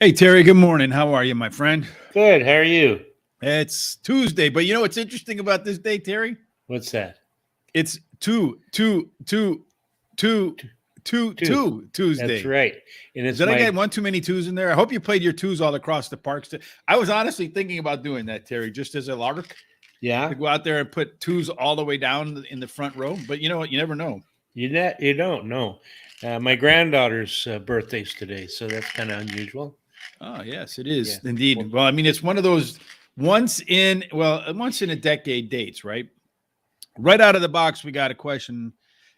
Hey, Terry, good morning. How are you, my friend? Good. How are you? It's Tuesday, but you know what's interesting about this day, Terry? What's that? It's two, Two. Two. That's Tuesday. right. And it's Did I my get one too many twos in there? I hope you played your twos all across the parks. I was honestly thinking about doing that, Terry, just as a lark, to yeah. go out there and put twos all the way down in the front row. But you know what? You never know. You don't know. My granddaughter's birthday's today, so that's kind of unusual. Oh, yes, it Yeah. is indeed. Well, I mean, it's one of those once in a decade dates, right? Right out of the box, we got a question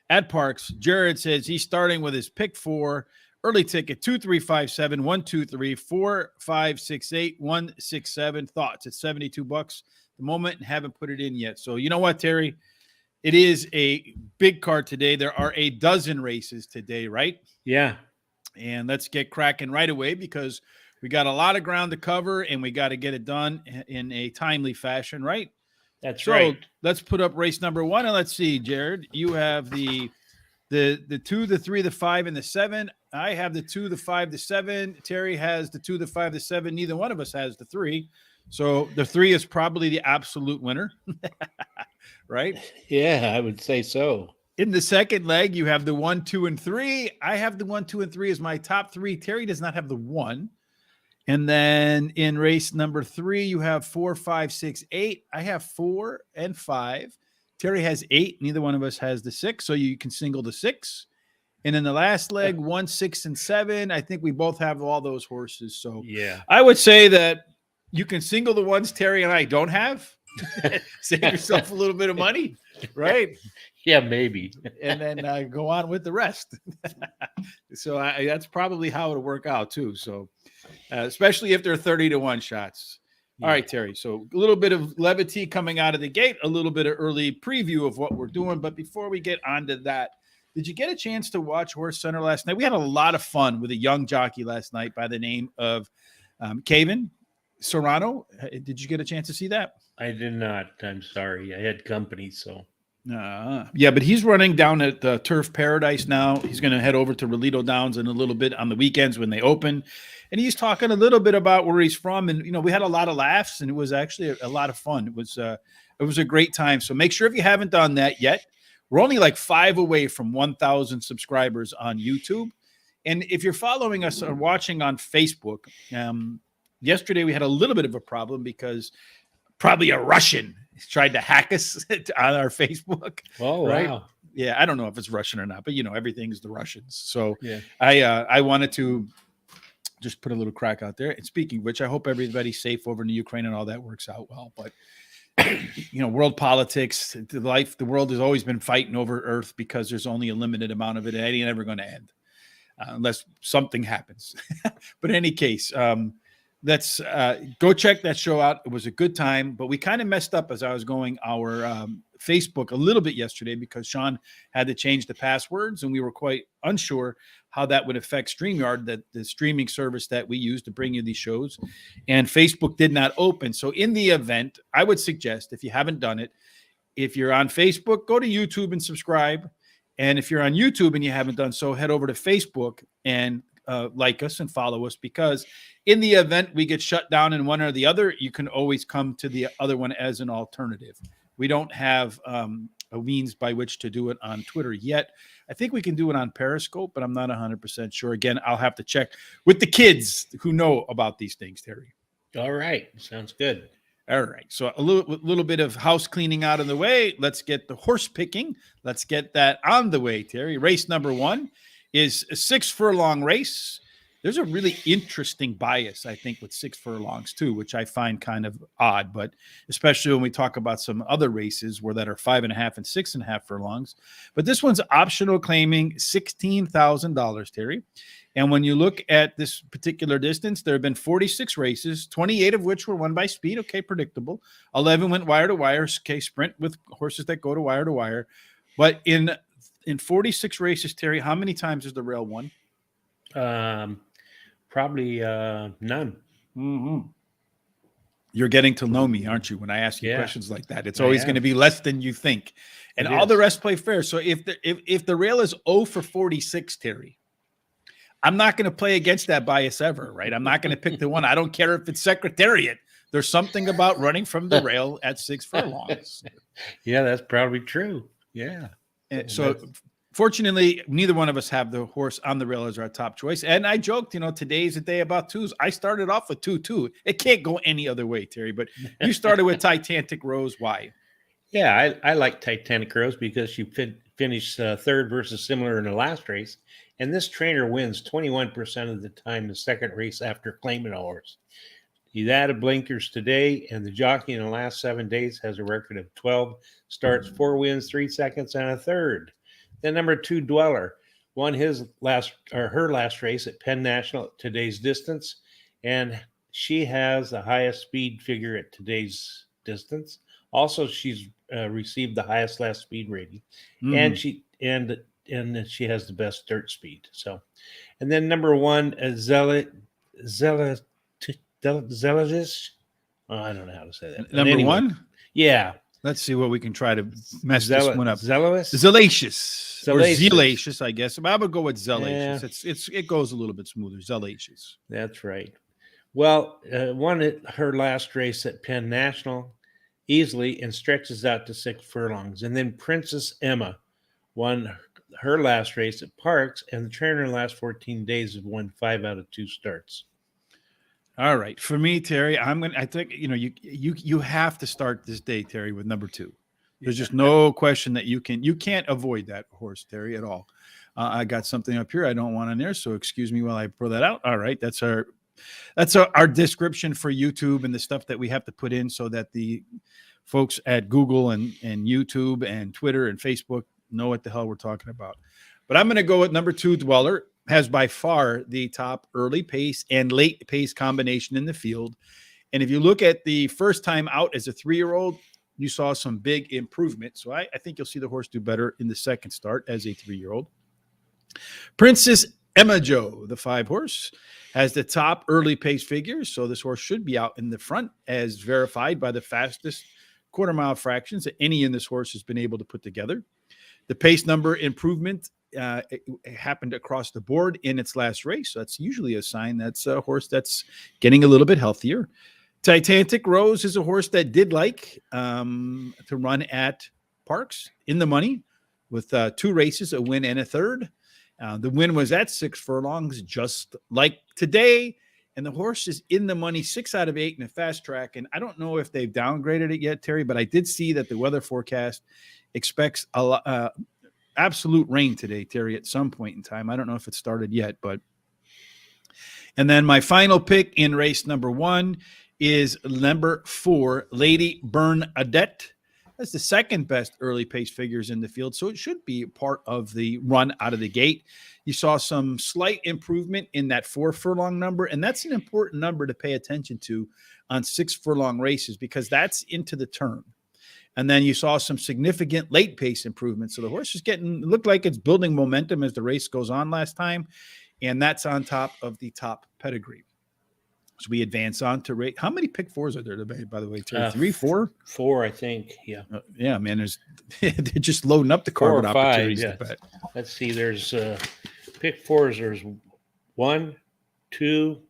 at Parx. Jared says he's starting with his pick four early ticket 2357 123 4568 167. Thoughts? It's $72 the moment and haven't put it in yet. So you know what, Terry? It is a big card today. There are a dozen races today, right? Yeah. And let's get cracking right away because we got a lot of ground to cover and we got to get it done in a timely fashion, right? That's So right. let's put up race number one and let's see, Jared. You have the 2, the 3, the 5, and the 7. I have the 2, the 5, the 7. Terry has the 2, the 5, the 7. Neither one of us has the 3. So the 3 is probably the absolute winner, right? Yeah, I would say so. In the second leg, you have the 1, 2, and 3. I have the 1, 2, and 3 as my top 3. Terry does not have the 1. And then in race number 3, you have 4, 5, 6, 8. I have 4 and 5. Terry has 8. Neither one of us has the 6, so you can single the 6. And in the last leg, 1, 6, and 7. I think we both have all those horses. So Yeah. I would say that you can single the ones Terry and I don't have. Save yourself a little bit of money, right? Yeah, maybe. And then go on with the rest. So that's probably how it'll work out too. So especially if they're 30-1 shots. All right, Terry. So a little bit of levity coming out of the gate, a little bit of early preview of what we're doing. But before we get on to that, did you get a chance to watch Horse Center last night? We had a lot of fun with a young jockey last night by the name of Kevin Serrano. Did you get a chance to see that? I did not. I'm sorry. I had company, so. Yeah, but he's running down at Turf Paradise now. He's going to head over to Relito Downs in a little bit on the weekends when they open. And he's talking a little bit about where he's from. And, you know, we had a lot of laughs, and it was actually a lot of fun. It was a great time. So make sure if you haven't done that yet, we're only like 5 away from 1,000 subscribers on YouTube. And if you're following us or watching on Facebook, yesterday we had a little bit of a problem because probably a Russian tried to hack us on our Facebook. Oh, right? Wow. Yeah, I don't know if it's Russian or not, but, you know, everything's the Russians. So Yeah. I wanted to just put a little crack out there. And speaking of which, I hope everybody's safe over in the Ukraine and all that works out well. But, you know, world politics, the world has always been fighting over Earth because there's only a limited amount of it. It ain't ever going to end unless something happens. But in any case, let's go check that show out. It was a good time, but we kind of messed up as I was going our Facebook a little bit yesterday because Sean had to change the passwords and we were quite unsure how that would affect StreamYard, that the streaming service that we use to bring you these shows. And Facebook did not open. So in the event, I would suggest, if you haven't done it, if you're on Facebook, go to YouTube and subscribe. And if you're on YouTube and you haven't done so, head over to Facebook and like us and follow us, because in the event we get shut down in one or the other, you can always come to the other one as an alternative. We don't have a means by which to do it on Twitter yet. I think we can do it on Periscope, but I'm not 100% sure. Again, I'll have to check with the kids who know about these things, Terry. All right. Sounds good. All right. So a little bit of house cleaning out of the way. Let's get the horse picking. Let's get that on the way, Terry. Race number 1 is a 6 furlong race. There's a really interesting bias, I think, with 6 furlongs too, which I find kind of odd, but especially when we talk about some other races where that are 5.5 and 6.5 furlongs. But this one's optional, claiming $16,000, Terry. And when you look at this particular distance, there have been 46 races, 28 of which were won by speed. Okay, predictable. 11 went wire to wire. Okay, sprint with horses that go to wire. But in 46 races, Terry, how many times is the rail won? Probably none. Mm-hmm. You're getting to know me, aren't you? When I ask you questions like that, it's always going to be less than you think, and all the rest play fair. So if the rail is 0 for 46, Terry, I'm not going to play against that bias ever, right? I'm not going to pick the one. I don't care if it's Secretariat. There's something about running from the rail at 6 furlongs. Yeah, that's probably true. Yeah. And so fortunately, neither one of us have the horse on the rail as our top choice. And I joked, today's a day about twos. I started off with 2-2. It can't go any other way, Terry. But you started with Titanic Rose. Why? Yeah, I like Titanic Rose because she finished third versus similar in the last race. And this trainer wins 21% of the time the second race after claiming a horse. He's added blinkers today, and the jockey in the last 7 days has a record of 12 starts, 4 wins, 3 seconds, and a third. Then number 2, Dweller, won her last race at Penn National at today's distance, and she has the highest speed figure at today's distance. Also, she's received the highest last speed rating, and she has the best dirt speed. So, and then number 1, Zealous. I don't know how to say that. Number anyway, 1? Yeah. Let's see what we can try to mess this one up. Zealous? Zealacious. Or Zealacious, I guess. I would go with Zealacious. Yeah. It goes a little bit smoother. Zealacious. That's right. Well, won her last race at Penn National easily and stretches out to 6 furlongs. And then Princess Emma won her last race at Parx, and the trainer in the last 14 days have won 5 out of 2 starts. All right. For me, Terry, I think, you have to start this day, Terry, with number 2. There's just no question that you can't avoid that horse, Terry, at all. I got something up here I don't want on there, so excuse me while I pull that out. All right. That's our description for YouTube and the stuff that we have to put in so that the folks at Google and YouTube and Twitter and Facebook know what the hell we're talking about. But I'm going to go with number 2, Dweller. Has by far the top early pace and late pace combination in the field. And if you look at the first time out as a 3-year-old, you saw some big improvement. So I think you'll see the horse do better in the second start as a 3-year-old. Princess Emma Joe, the 5 horse, has the top early pace figures. So this horse should be out in the front as verified by the fastest quarter-mile fractions that any in this horse has been able to put together. The pace number improvement it happened across the board in its last race. So that's usually a sign that's a horse that's getting a little bit healthier. Titanic Rose is a horse that did like to run at Parx in the money with 2 races, a win and a third. The win was at 6 furlongs, just like today. And the horse is in the money 6 out of 8 in a fast track. And I don't know if they've downgraded it yet, Terry, but I did see that the weather forecast expects absolute rain today, Terry, at some point in time. I don't know if it started yet, but. And then my final pick in race number 1 is number 4, Lady Bernadette. That's the second best early pace figures in the field, so it should be part of the run out of the gate. You saw some slight improvement in that 4 furlong number, and that's an important number to pay attention to on 6 furlong races because that's into the turn. And then you saw some significant late pace improvements. So the horse is looked like it's building momentum as the race goes on last time. And that's on top of the top pedigree. So we advance on to rate. How many pick 4s are there today, by the way? 3, 4? 4, I think. Yeah. Yeah, man. They're just loading up the carbon opportunities. Yeah. Let's see. There's pick 4s. There's 1, 2,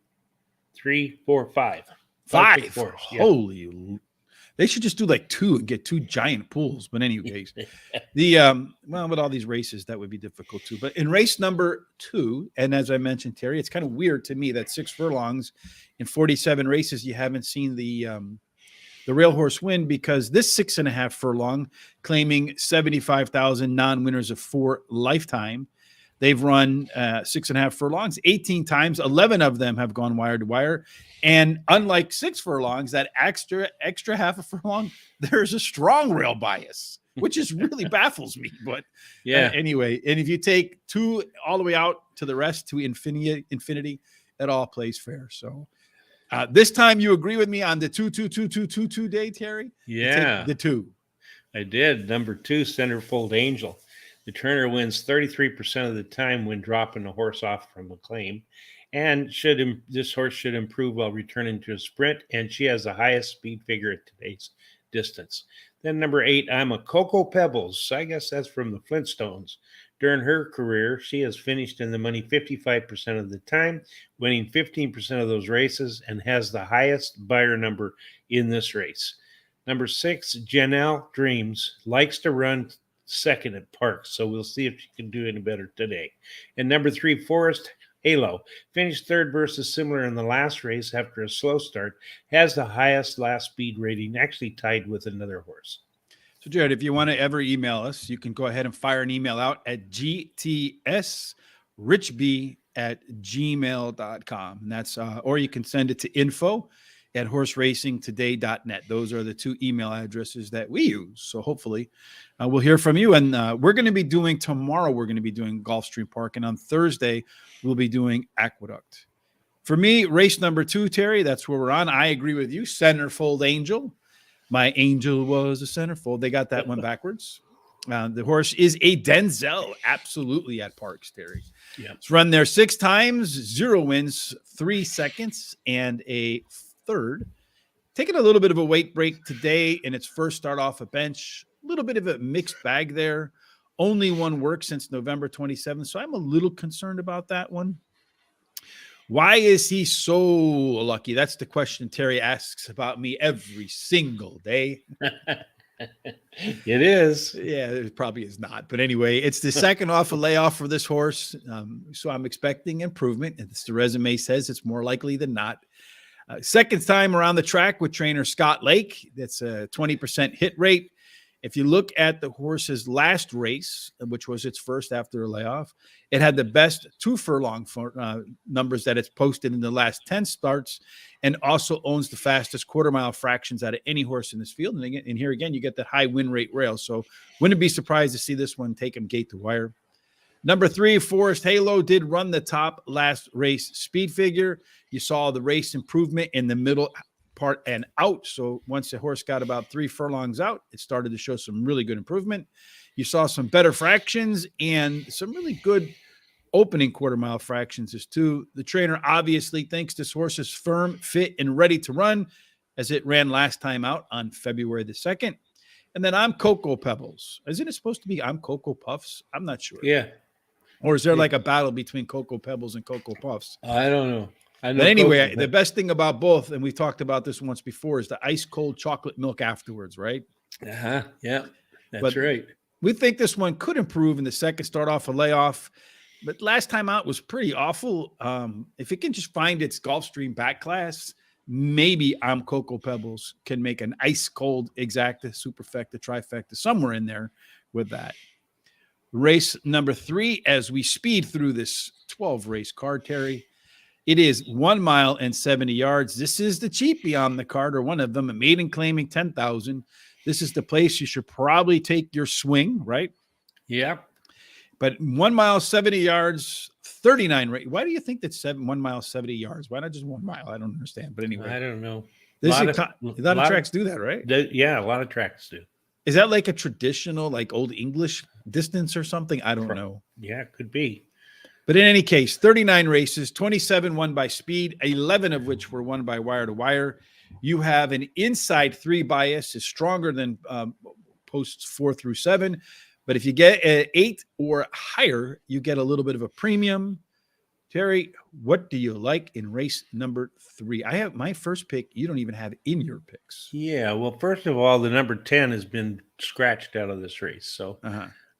3, 4, 5. 5 pick 4s. Yeah. Holy. They should just do like 2 and get 2 giant pools. But anyways, with all these races, that would be difficult too. But in race number 2, and as I mentioned, Terry, it's kind of weird to me that 6 furlongs in 47 races, you haven't seen the rail horse win because this 6.5 furlong claiming 75,000 non-winners of 4 lifetime. They've run 6.5 furlongs 18 times. 11 of them have gone wire to wire. And unlike 6 furlongs, that extra half a furlong, there's a strong rail bias, which is really baffles me. But yeah, anyway, and if you take 2 all the way out to the rest to infinity, it all plays fair. So this time you agree with me on the 2 day, Terry? Yeah, the 2. I did. Number 2, Centerfold Angel. The trainer wins 33% of the time when dropping the horse off from a claim. And this horse should improve while returning to a sprint, and she has the highest speed figure at today's distance. Then number 8, I'm a Cocoa Pebbles. I guess that's from the Flintstones. During her career, she has finished in the money 55% of the time, winning 15% of those races, and has the highest buyer number in this race. Number 6, Janelle Dreams, likes to run second at Parx, so we'll see if she can do any better today. And number 3, Forest Halo, finished third versus similar in the last race after a slow start, has the highest last speed rating, actually tied with another horse. So, Jared, if you want to ever email us, you can go ahead and fire an email out at gtsrichb@gmail.com. And that's, or you can send it to info@horseracingtoday.net. Those are the 2 email addresses that we use. So hopefully we'll hear from you. And we're going to be doing tomorrow, we're going to be doing Gulfstream Park. And on Thursday, we'll be doing Aqueduct. For me, race number 2, Terry, that's where we're on. I agree with you. Centerfold Angel. My angel was a centerfold. They got that one backwards. The horse is a Denzel, absolutely, at Parx, Terry. Yeah. It's run there 6 times, 0 wins, 3 seconds, and a third. Taking a little bit of a weight break today in its first start off a bench. A little bit of a mixed bag there. Only 1 work since November 27th, so I'm a little concerned about that one. Why is he so lucky? That's the question Terry asks about me every single day. It is. Yeah, it probably is not. But anyway, it's the second off a layoff for this horse. So I'm expecting improvement. As the resume says, it's more likely than not. Second time around the track with trainer Scott Lake. That's a 20% hit rate. If you look at the horse's last race, which was its first after a layoff, it had the best 2 furlong numbers that it's posted in the last 10 starts, and also owns the fastest quarter-mile fractions out of any horse in this field. And here again, you get that high win rate rail. So wouldn't be surprised to see this one take him gate to wire. Number 3, Forest Halo did run the top last race speed figure. You saw the race improvement in the middle part and out. So once the horse got about 3 furlongs out, it started to show some really good improvement. You saw some better fractions and some really good opening quarter-mile fractions as too. The trainer obviously thinks this horse is firm, fit, and ready to run as it ran last time out on February the 2nd. And then I'm Cocoa Pebbles. Isn't it supposed to be I'm Cocoa Puffs? I'm not sure. Yeah. Or is there like a battle between Cocoa Pebbles and Cocoa Puffs? I don't know. But anyway, the best thing about both, and we've talked about this once before, is the ice cold chocolate milk afterwards, right? Yeah, that's right. We think this one could improve in the second start off a layoff, but last time out was pretty awful. If it can just find its Gulfstream back class, maybe I'm Cocoa Pebbles can make an ice cold exacta, superfecta, trifecta, somewhere in there with that. Race number 3, as we speed through this 12 race card, Terry. It is 1 mile and 70 yards. This is the cheapie on the card, or one of them, a maiden claiming 10,000. This is the place you should probably take your swing, right? Yeah. But 1 mile, 70 yards, 39 rate. Why do you think that's 1 mile, 70 yards? Why not just 1 mile? I don't understand. But anyway, I don't know. A lot of tracks do that, right? Yeah, a lot of tracks do. Is that like a traditional, like old English distance or something? I don't know. Yeah, it could be. But in any case, 39 races, 27 won by speed, 11 of which were won by wire to wire. You have an inside 3 bias, is stronger than posts 4 through 7. But if you get an 8 or higher, you get a little bit of a premium. Terry, what do you like in race number 3? I have my first pick. You don't even have in your picks. Yeah, well, first of all, the number 10 has been scratched out of this race. So,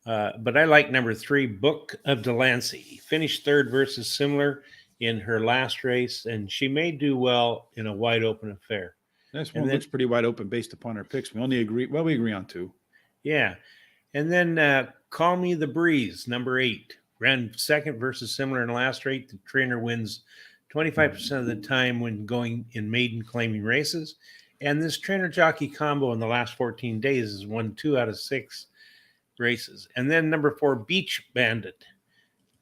but I like number 3, Book of Delancey. Finished third versus similar in her last race, and she may do well in a wide open affair. This one looks pretty wide open based upon our picks. We agree on 2. Yeah. And then Call Me the Breeze, number 8. Ran second versus similar in the last race. The trainer wins 25% of the time when going in maiden claiming races. And this trainer jockey combo in the last 14 days has won 2 out of 6 races. And then number 4, Beach Bandit.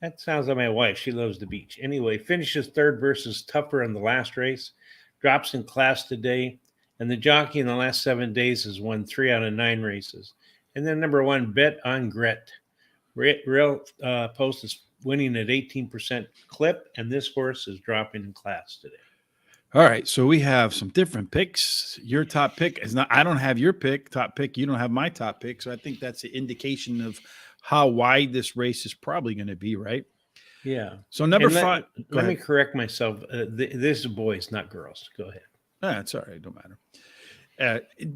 That sounds like my wife. She loves the beach. Anyway, finishes third versus tougher in the last race. Drops in class today. And the jockey in the last 7 days has won 3 out of 9 races. And then number 1, Bet on Gret. Real Post is winning at 18% clip, and this horse is dropping in class today. All right, so we have some different picks. Your top pick is not. I don't have your top pick. You don't have my top pick. So I think that's an indication of how wide this race is probably going to be, right? Yeah. So number And five. Go let me ahead. correct myself. This is boys, not girls. Go ahead. It's all right. Don't matter.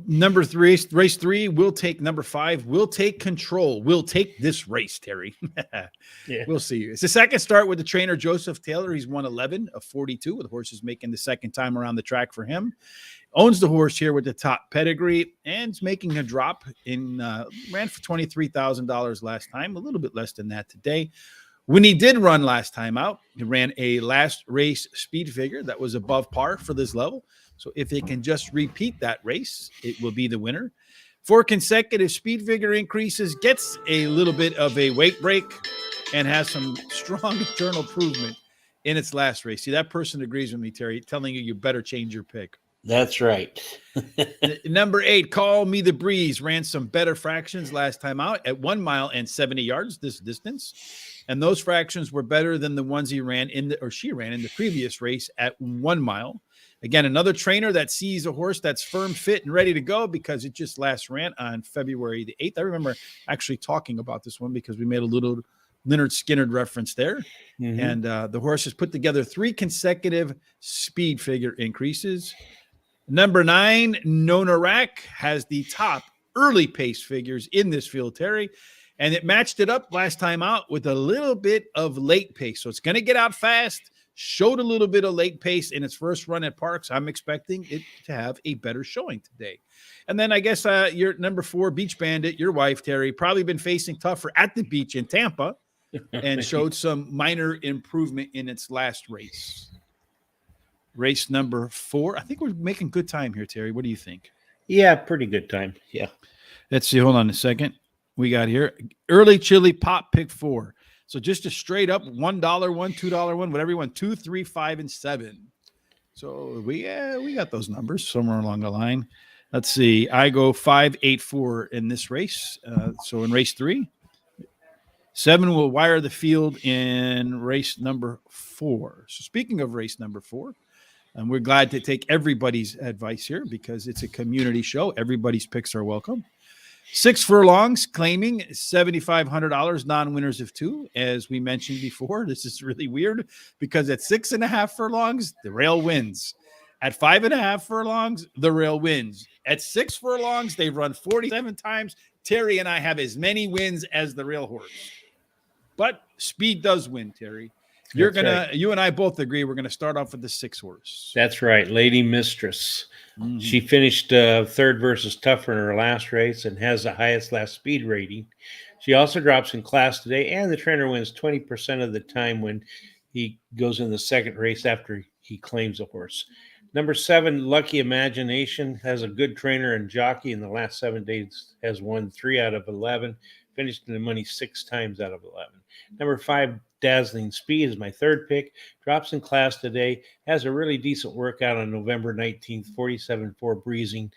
Number three, race three, we'll take number five. We'll take control. We'll take this race, Terry. Yeah. We'll see. It's the second start with the trainer, Joseph Taylor. He's won 11 of 42 with horses making the second time around the track for him. Owns the horse here with the top pedigree and is making a drop in, ran for $23,000 last time, a little bit less than that today. When he did run last time out, he ran a last race speed figure that was above par for this level. So if it can just repeat that race, it will be the winner. 4 consecutive speed figure increases, gets a little bit of a weight break, and has some strong internal improvement in its last race. See, that person agrees with me, Terry, telling you better change your pick. That's right. Number 8, Call Me the Breeze, ran some better fractions last time out at 1 mile and 70 yards this distance. And those fractions were better than the ones she ran in the previous race at 1 mile. Again, another trainer that sees a horse that's firm, fit, and ready to go because it just last ran on February the 8th. I remember actually talking about this one because we made a little Leonard Skinner reference there. Mhm. And the horse has put together 3 consecutive speed figure increases. Number 9, Nona Rack, has the top early pace figures in this field, Terry. And it matched it up last time out with a little bit of late pace. So it's going to get out fast. Showed a little bit of late pace in its first run at Parx. I'm expecting it to have a better showing today. And then I guess your number 4, Beach Bandit, your wife, Terry, probably been facing tougher at the beach in Tampa and showed some minor improvement in its last race. Race number 4. I think we're making good time here, Terry. What do you think? Yeah, pretty good time. Yeah. Let's see. Hold on a second. We got here early chili pop pick 4. So just a straight up $1 one, $2 one, whatever you want, 2, 3, 5, and 7. So we got those numbers somewhere along the line. Let's see. I go 5, 8, 4 in this race. So in race 3, 7 will wire the field in race number 4. So speaking of race number 4, and we're glad to take everybody's advice here because it's a community show. Everybody's picks are welcome. 6 furlongs, claiming $7,500, non-winners of 2. As we mentioned before, this is really weird because at 6.5 furlongs, the rail wins. At 5.5 furlongs, the rail wins. At 6 furlongs, they've run 47 times. Terry and I have as many wins as the rail horse. But speed does win, Terry. You and I both agree we're gonna start off with the 6 horse. That's right, Lady Mistress. Mm-hmm. She finished third versus Tougher in her last race and has the highest last speed rating. She also drops in class today, and the trainer wins 20% of the time when he goes in the second race after he claims a horse. Number 7, Lucky Imagination, has a good trainer and jockey in the last 7 days, has won 3 out of 11, finished in the money 6 times out of 11. Number 5, Dazzling Speed is my third pick. Drops in class today. Has a really decent workout on November 19th, 47.4 breezing.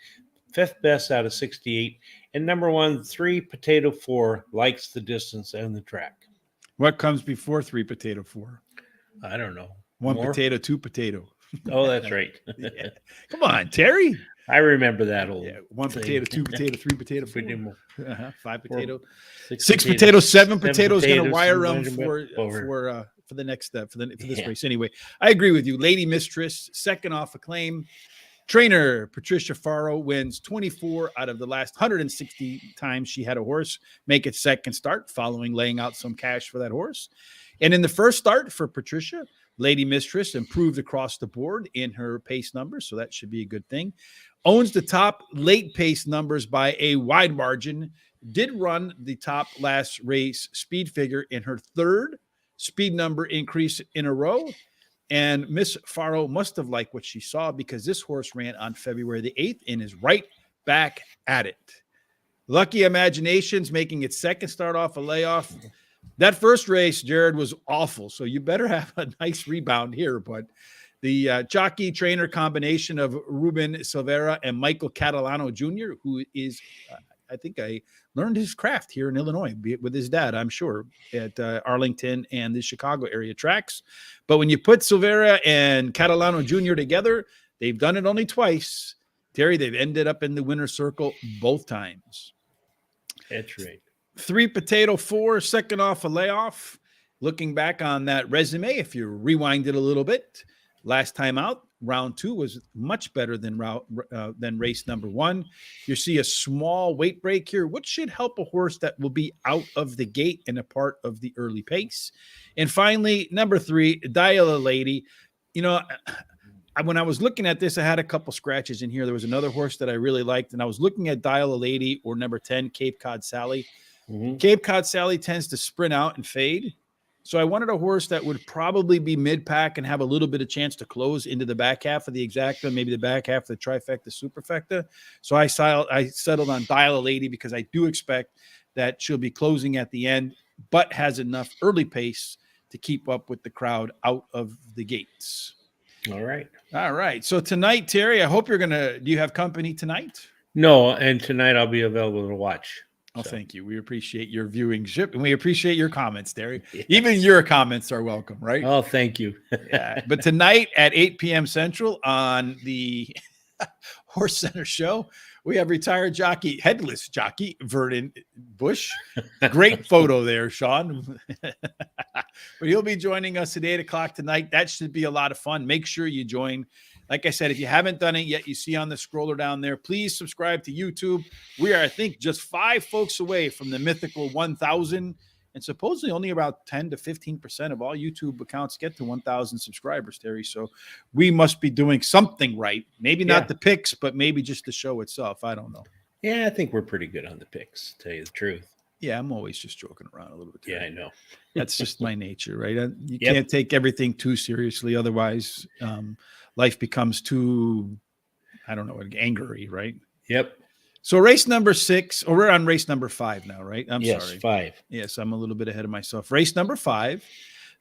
5th best out of 68. And number 1, 3 Potato 4, likes the distance and the track. What comes before 3 Potato 4? I don't know. 1 More? potato, 2 potato. Oh, that's right. Yeah. Come on, Terry. I remember that old. Yeah, 1 thing. potato, 2 potato, 3 potato, 4. 5 potato, 6 potato, 7 potato is going to potatoes, wire them seven for the next step for this Yeah. race. Anyway, I agree with you. Lady Mistress, second off acclaim. Trainer Patricia Farrow wins 24 out of the last 160 times she had a horse make its second start, following laying out some cash for that horse. And in the first start for Patricia, Lady Mistress improved across the board in her pace numbers, so that should be a good thing. Owns the top late pace numbers by a wide margin. Did run the top last race speed figure in her third speed number increase in a row. And Miss Farrow must have liked what she saw because this horse ran on February the 8th and is right back at it. Lucky Imaginations making its second start off a layoff. That first race, Jared, was awful. So you better have a nice rebound here. But the jockey trainer combination of Ruben Silvera and Michael Catalano Jr., who is I think I learned his craft here in Illinois with his dad, I'm sure, at Arlington and the Chicago area tracks. But when you put Silvera and Catalano Jr. together, they've done it only twice. Terry, they've ended up in the winner's circle both times. That's right. 3 Potato 4, second off a layoff. Looking back on that resume, if you rewind it a little bit, last time out, round 2 was much better than race number 1. You see a small weight break here, which should help a horse that will be out of the gate and a part of the early pace. And finally, number 3, Dial a Lady. You know, when I was looking at this, I had a couple scratches in here. There was another horse that I really liked, and I was looking at Dial a Lady or number 10, Cape Cod Sally. Mm-hmm. Cape Cod Sally tends to sprint out and fade. So I wanted a horse that would probably be mid-pack and have a little bit of chance to close into the back half of the exacta, maybe the back half of the trifecta, superfecta. So I settled on Dial a Lady because I do expect that she'll be closing at the end, but has enough early pace to keep up with the crowd out of the gates. All right. All right. So tonight, Terry, I hope do you have company tonight? No, and tonight I'll be available to watch. Oh, thank you. We appreciate your viewingship, and we appreciate your comments, Terry. Yes. Even your comments are welcome, right? Oh, thank you. Yeah. But tonight at 8 p.m. Central on the Horse Center show, we have retired jockey, headless jockey, Vernon Bush. Great photo there, Sean. But he'll be joining us at 8 o'clock tonight. That should be a lot of fun. Make sure you join. Like I said, if you haven't done it yet, you see on the scroller down there, please subscribe to YouTube. We are, I think, just 5 folks away from the mythical 1,000. And supposedly only about 10 to 15% of all YouTube accounts get to 1,000 subscribers, Terry. So we must be doing something right. Maybe not the picks, but maybe just the show itself. I don't know. Yeah, I think we're pretty good on the picks, to tell you the truth. Yeah, I'm always just joking around a little bit, Terry. Yeah, I know. That's just my nature, right? You can't take everything too seriously. Otherwise, life becomes too, I don't know, angry, right? Yep. So race number 6, or we're on race number 5 now, right? I'm sorry. 5. Yes, I'm a little bit ahead of myself. Race number 5.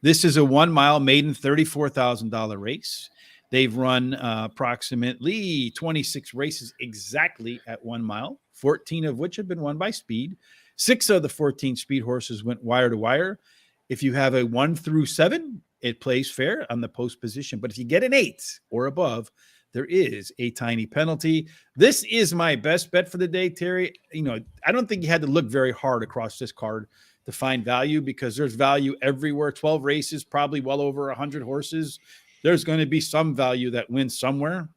This is a 1-mile maiden $34,000 race. They've run approximately 26 races exactly at 1 mile, 14 of which have been won by speed. 6 of the 14 speed horses went wire to wire. If you have a 1 through 7, it plays fair on the post position. But if you get an 8 or above, there is a tiny penalty. This is my best bet for the day, Terry. You know, I don't think you had to look very hard across this card to find value because there's value everywhere. 12 races, probably well over 100 horses. There's going to be some value that wins somewhere.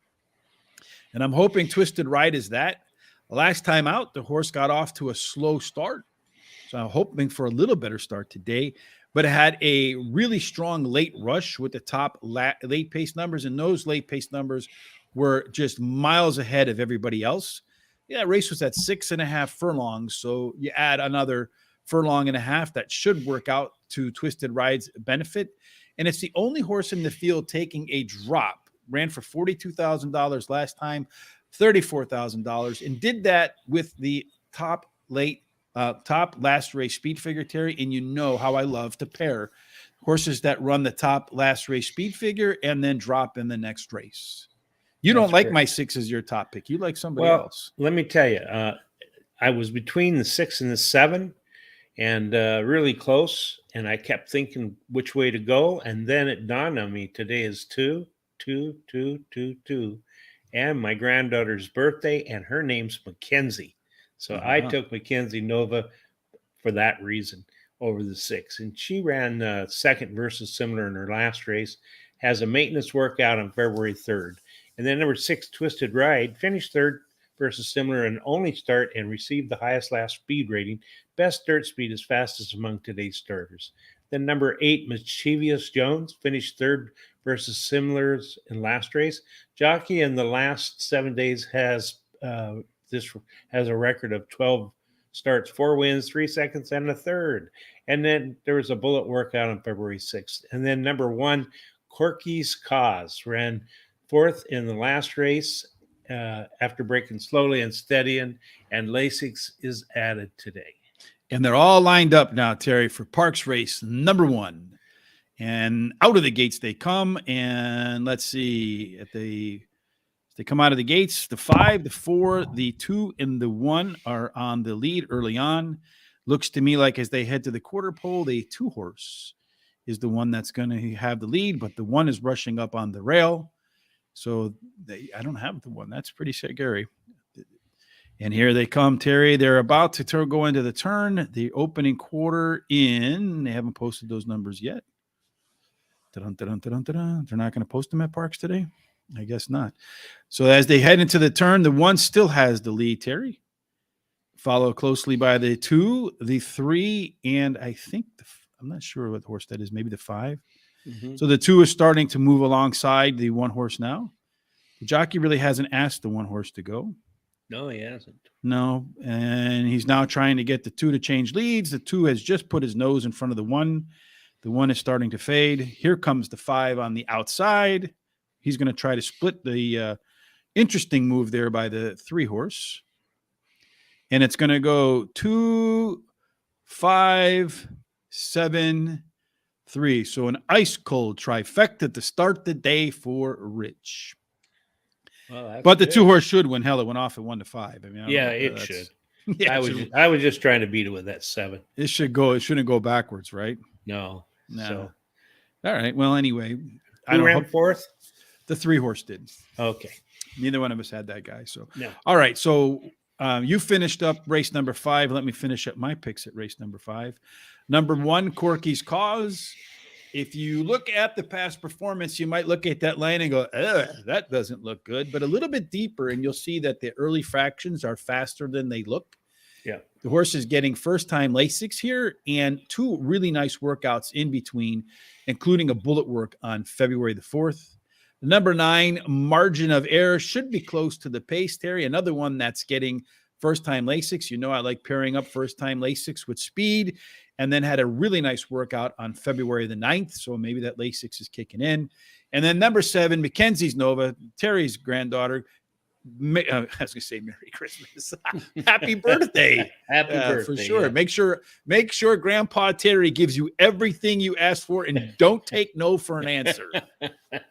And I'm hoping Twisted Ride is that. Last time out, the horse got off to a slow start. So I'm hoping for a little better start today. But it had a really strong late rush with the top late pace numbers. And those late pace numbers were just miles ahead of everybody else. Yeah, race was at 6.5 furlongs. So you add another furlong and a half. That should work out to Twisted Ride's benefit. And it's the only horse in the field taking a drop. Ran for $42,000 last time, $34,000, and did that with the top last race speed figure, Terry. And you know how I love to pair horses that run the top last race speed figure and then drop in the next race. You don't like my 6 as your top pick. You like somebody else. Let me tell you, I was between the 6 and the 7 and really close. And I kept thinking which way to go. And then it dawned on me today is 2, 2, 2, 2, 2. And my granddaughter's birthday, and her name's Mackenzie. So I took Mackenzie Nova for that reason over the 6. And she ran second versus similar in her last race, has a maintenance workout on February 3rd. And then number 6, Twisted Ride, finished third versus similar and only start and received the highest last speed rating. Best dirt speed is fastest among today's starters. Then number 8, Mischievous Jones, finished third versus similars in last race. Jockey in the last 7 days has a record of 12 starts, 4 wins, 3 seconds, and a third. And then there was a bullet workout on February 6th. And then number 1, Corky's Cause, ran 4th in the last race after breaking slowly and steadying, and Lasix is added today. And they're all lined up now, Terry, for Parx race number 1. And out of the gates they come. And let's see, at the They come out of the gates. The 5, the 4, the 2, and the 1 are on the lead early on. Looks to me like as they head to the quarter pole, the 2 horse is the one that's going to have the lead, but the 1 is rushing up on the rail. So I don't have the 1. That's pretty scary. And here they come, Terry. They're about to go into the turn. The opening quarter in. They haven't posted those numbers yet. They're not going to post them at Parx today? I guess not. So as they head into the turn, the 1 still has the lead, Terry. Followed closely by the 2, the 3, and I think I'm not sure what horse that is. Maybe the 5. Mm-hmm. So the 2 is starting to move alongside the 1 horse now. The jockey really hasn't asked the 1 horse to go. No, he hasn't. No, and he's now trying to get the 2 to change leads. The 2 has just put his nose in front of the 1. The 1 is starting to fade. Here comes the 5 on the outside. He's going to try to split the interesting move there by the 3 horse. And it's going to go 2, 5, 7, 3. So an ice cold trifecta to start the day for Rich. Well, but the 2 horse should win. Hell, it went off at 1-5. I mean, it should. Yeah, I was just trying to beat it with that 7. It should go. It shouldn't go backwards, right? No. So, all right. Well, anyway, I ran 4th. The 3 horse did. Okay. Neither one of us had that guy. So, no. All right. So you finished up race number 5. Let me finish up my picks at race number 5. Number 1, Corky's Cause. If you look at the past performance, you might look at that line and go, that doesn't look good. But a little bit deeper, and you'll see that the early fractions are faster than they look. Yeah. The horse is getting first-time Lasix here and 2 really nice workouts in between, including a bullet work on February the 4th. The number 9, Margin of Error, should be close to the pace, Terry. Another one that's getting first-time Lasix. You know I like pairing up first-time Lasix with speed, and then had a really nice workout on February the 9th, so maybe that Lasix is kicking in. And then number 7, Mackenzie's Nova, Terry's granddaughter. I was going to say Merry Christmas. Happy birthday. Happy birthday. For sure. Yeah. Make sure Grandpa Terry gives you everything you asked for and don't take no for an answer.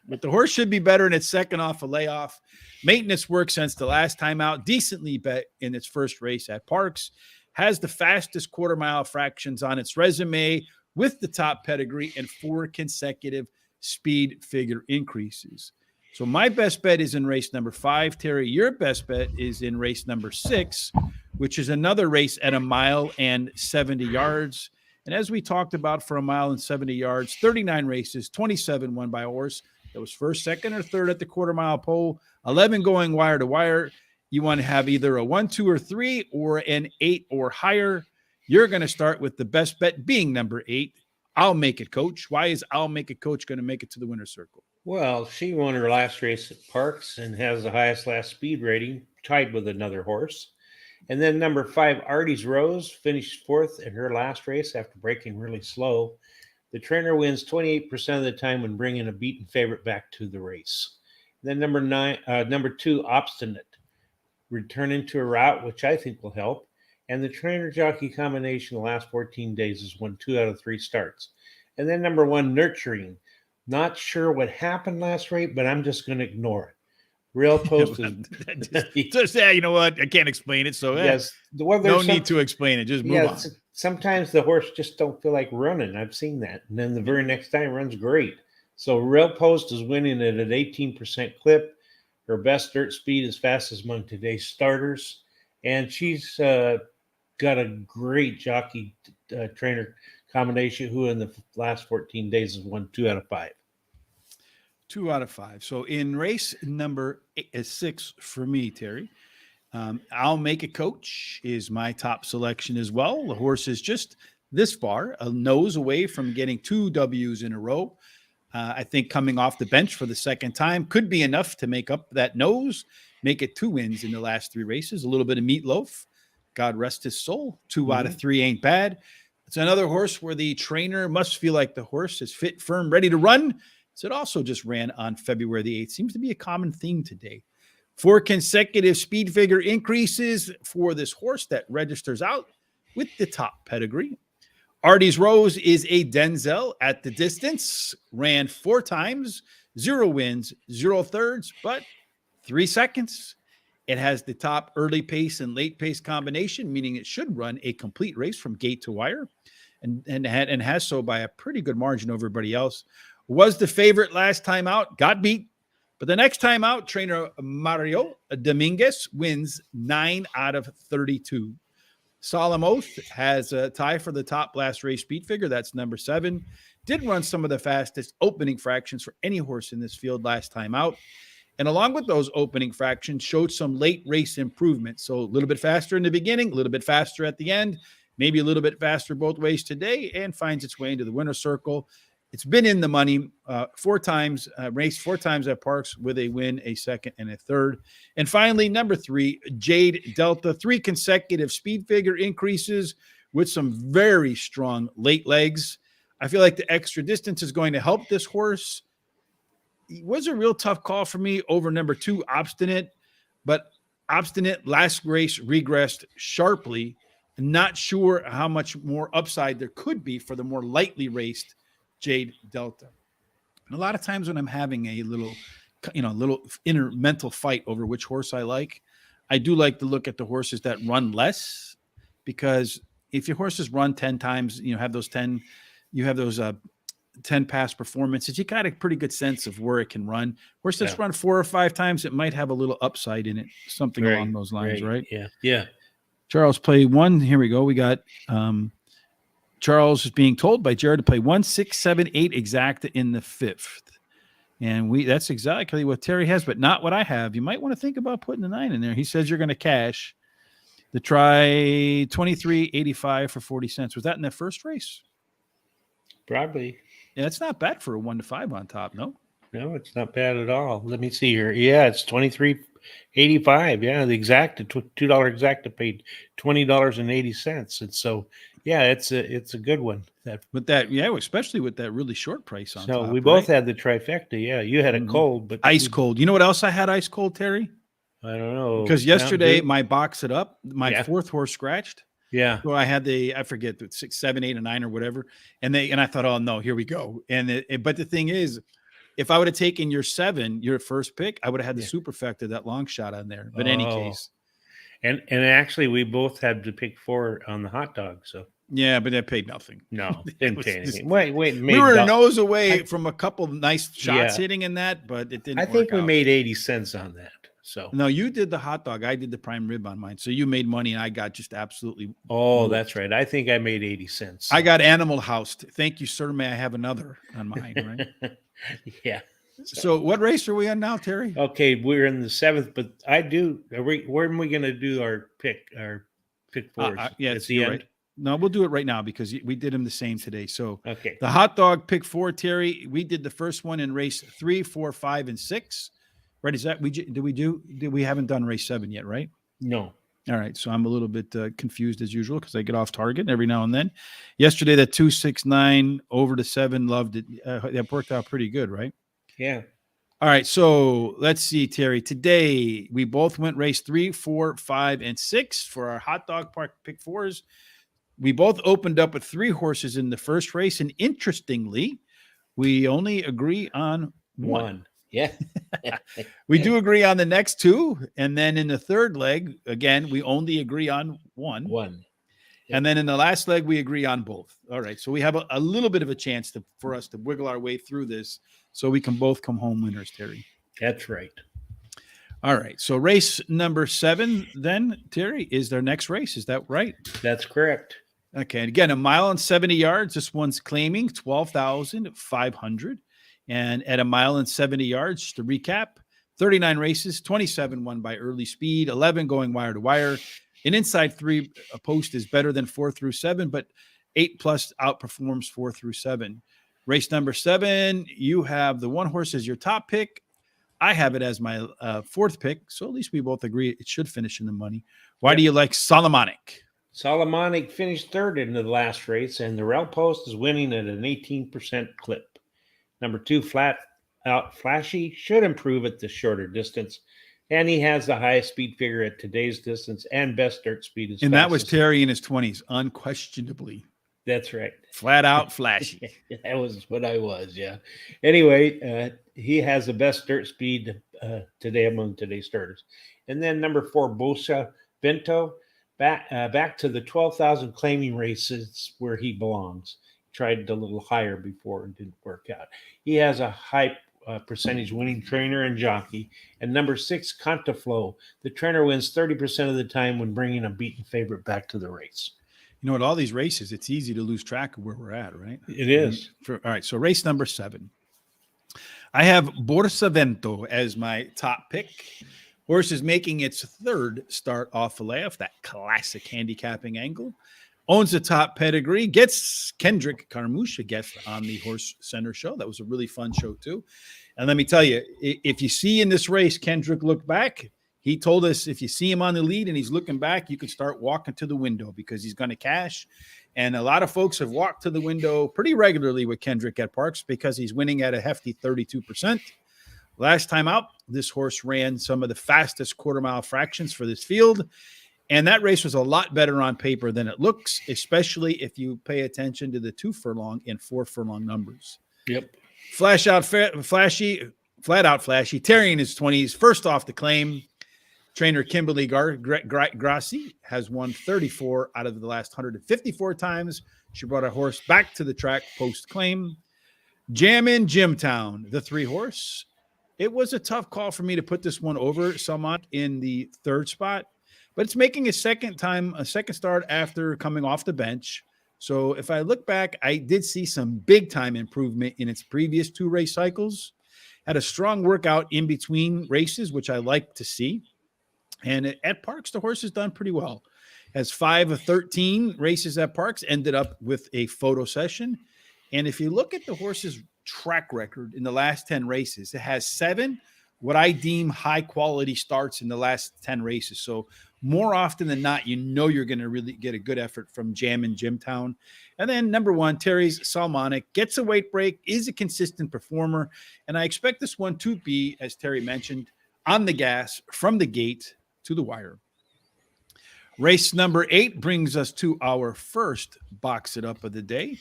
But the horse should be better in its second off a layoff. Maintenance work since the last time out. Decently bet in its first race at Parx. Has the fastest quarter mile fractions on its resume with the top pedigree and 4 consecutive speed figure increases. So my best bet is in race number 5, Terry. Your best bet is in race number 6, which is another race at 1 mile and 70 yards. And as we talked about, for 1 mile and 70 yards, 39 races, 27 won by a horse that was first, second, or third at the quarter mile pole, 11 going wire to wire. You want to have either a 1, 2, or 3 or an 8 or higher. You're going to start with the best bet being number 8. I'll Make It Coach. Why is I'll Make It Coach going to make it to the winner's circle? Well, she won her last race at Parx and has the highest last speed rating, tied with another horse. And then number 5, Artie's Rose, finished 4th in her last race after breaking really slow. The trainer wins 28% of the time when bringing a beaten favorite back to the race. Then number 2, Obstinate, returning to a route, which I think will help. And the trainer-jockey combination the last 14 days has won 2 out of 3 starts. And then number 1, Nurturing. Not sure what happened last race, but I'm just going to ignore it. Real Post is just you know what? I can't explain it. So yes, no need to explain it. Just move on. Sometimes the horse just don't feel like running. I've seen that. And then the very next time runs great. So Real Post is winning at an 18% clip. Her best dirt speed is fastest among today's starters. And she's got a great jockey trainer combination who in the last 14 days has won 2 out of 5. 2 out of 5. So in race number 6 for me, Terry, I'll Make It Coach is my top selection as well. The horse is just this far, a nose away from getting 2 W's in a row. I think coming off the bench for the second time could be enough to make up that nose, make it 2 wins in the last 3 races. A little bit of meatloaf. God rest his soul. 2 out of 3 ain't bad. It's another horse where the trainer must feel like the horse is fit, firm, ready to run. So it also just ran on February the 8th. Seems to be a common theme today. 4 consecutive speed figure increases for this horse that registers out with the top pedigree. Artie's Rose is a Denzel at the distance. Ran 4 times, 0 wins, 0 thirds, but 3 seconds. It has the top early pace and late pace combination, meaning it should run a complete race from gate to wire, and has so by a pretty good margin over everybody else. Was the favorite last time out, got beat. But the next time out, trainer Mario Dominguez wins 9 out of 32. Solemn Oath has a tie for the top last race speed figure. That's number 7. Did run some of the fastest opening fractions for any horse in this field last time out. And along with those opening fractions, showed some late race improvement. So a little bit faster in the beginning, a little bit faster at the end, maybe a little bit faster both ways today, and finds its way into the winner's circle. It's been in the money 4 times, raced 4 times at Parx with a win, a second, and a third. And finally, number 3, Jade Delta, 3 consecutive speed figure increases with some very strong late legs. I feel like the extra distance is going to help this horse. It was a real tough call for me over number 2, Obstinate, but Obstinate last race regressed sharply. Not sure how much more upside there could be for the more lightly raced Jade Delta. And a lot of times when I'm having a little inner mental fight over which horse I like, I do like to look at the horses that run less, because if your horses run 10 times, have those 10 past performances, you got a pretty good sense of where it can run. Horse that's run 4 or 5 times, it might have a little upside in it, something along those lines, right? Yeah. Charles play 1. Here we go. We got Charles is being told by Jared to play 1, 6, 7, 8 exacta in the 5th. And that's exactly what Terry has, but not what I have. You might want to think about putting the 9 in there. He says you're going to cash the try 23.85 for 40 cents. Was that in the first race? Probably. Yeah, it's not bad for a 1 to 5 on top. No, it's not bad at all. Let me see here. Yeah, it's 23.85. Yeah, the exacta $2 exacta paid $20.80, and so it's a good one. Especially with that really short price on top. So we both had the trifecta. Yeah, you had a cold, but ice cold. You know what else I had ice cold, Terry? I don't know, because yesterday my box it up. My 4th horse scratched. Yeah. So I had I forget, 6, 7, 8, and 9 or whatever. And I thought, oh no, here we go. But the thing is, if I would have taken your 7, your first pick, I would have had the superfecta, that long shot on there. But in any case. And actually we both had to pick 4 on the hot dog. So yeah, but that paid nothing. No, didn't pay anything. Wait. We were a nose away from a couple nice shots hitting in that, but it didn't. I think we made 80 cents on that. So no, you did the hot dog. I did the prime rib on mine. So you made money, and I got just absolutely. Oh, that's right. I think I made 80 cents. I got animal housed. Thank you, sir. May I have another on mine? Right. Yeah. So what race are we on now, Terry? Okay, we're in the 7th, but where am we going to do our pick 4s? It's the end. Right. No, we'll do it right now because we did them the same today. So okay, the hot dog pick 4, Terry. We did the first one in race 3, 4, 5, and 6. Right? Is that we haven't done race 7 yet, right? No. All right. So I'm a little bit confused as usual because I get off target every now and then. Yesterday, that 2, 6, 9 over to 7, loved it. That worked out pretty good, right? Yeah. All right. So let's see, Terry. Today we both went race 3, 4, 5, and 6 for our hot dog park pick 4s. We both opened up with 3 horses in the first race, and interestingly, we only agree on one. Yeah. We do agree on the next 2. And then in the third leg, again, we only agree on one. Yeah. And then in the last leg, we agree on both. All right. So we have a little bit of a chance for us to wiggle our way through this so we can both come home winners, Terry. That's right. All right. So race number 7, then, Terry, is their next race. Is that right? That's correct. Okay. And again, 1 mile and 70 yards. This one's claiming 12,500. And at 1 mile and 70 yards, just to recap, 39 races, 27 won by early speed, 11 going wire to wire. An inside 3 post is better than 4 through 7, but 8 plus outperforms 4 through 7. Race number 7, you have the 1 horse as your top pick. I have it as my 4th pick. So at least we both agree it should finish in the money. Why do you like Solomonic? Solomonic finished 3rd in the last race, and the rail post is winning at an 18% clip. Number 2, Flat Out Flashy, should improve at the shorter distance. And he has the highest speed figure at today's distance and best dirt speed. And that was Terry in his 20s, unquestionably. That's right. Flat out flashy. That was what I was. Yeah. Anyway, he has the best dirt speed today among today's starters. And then number 4, Bosa Bento, back to the 12,000 claiming races where he belongs. Tried a little higher before and didn't work out. He has a high percentage winning trainer and jockey. And number 6, Contaflow. The trainer wins 30% of the time when bringing a beaten favorite back to the race. You know, at all these races, it's easy to lose track of where we're at, right? It is. All right, so race number 7. I have Borsavento as my top pick. Horse is making its 3rd start off the layoff, that classic handicapping angle. Owns the top pedigree, gets Kendrick Carmouche, a guest on the Horse Center show. That was a really fun show, too. And let me tell you, if you see in this race, Kendrick look back, he told us if you see him on the lead and he's looking back, you can start walking to the window because he's going to cash. And a lot of folks have walked to the window pretty regularly with Kendrick at Parx because he's winning at a hefty 32%. Last time out, this horse ran some of the fastest quarter-mile fractions for this field. And that race was a lot better on paper than it looks, especially if you pay attention to the 2 furlong and 4 furlong numbers. Yep. Flat out flashy. Terry in his 20s, first off the claim. Trainer Kimberly Grassi has won 34 out of the last 154 times. She brought a horse back to the track post-claim. Jammin' Jimtown, the 3 horse. It was a tough call for me to put this one over somewhat in the 3rd spot, but it's making a second start after coming off the bench. So if I look back, I did see some big time improvement in its previous 2 race cycles. Had a strong workout in between races, which I like to see. And at Parx, the horse has done pretty well. Has 5 of 13 races at Parx, ended up with a photo session. And if you look at the horse's track record in the last 10 races, it has 7 what I deem high quality starts in the last 10 races. So more often than not, you know you're going to really get a good effort from Jammin' Jimtown. And then number 1, Terry's Salmonic, gets a weight break, is a consistent performer. And I expect this one to be, as Terry mentioned, on the gas from the gate to the wire. Race number 8 brings us to our first box it up of the day.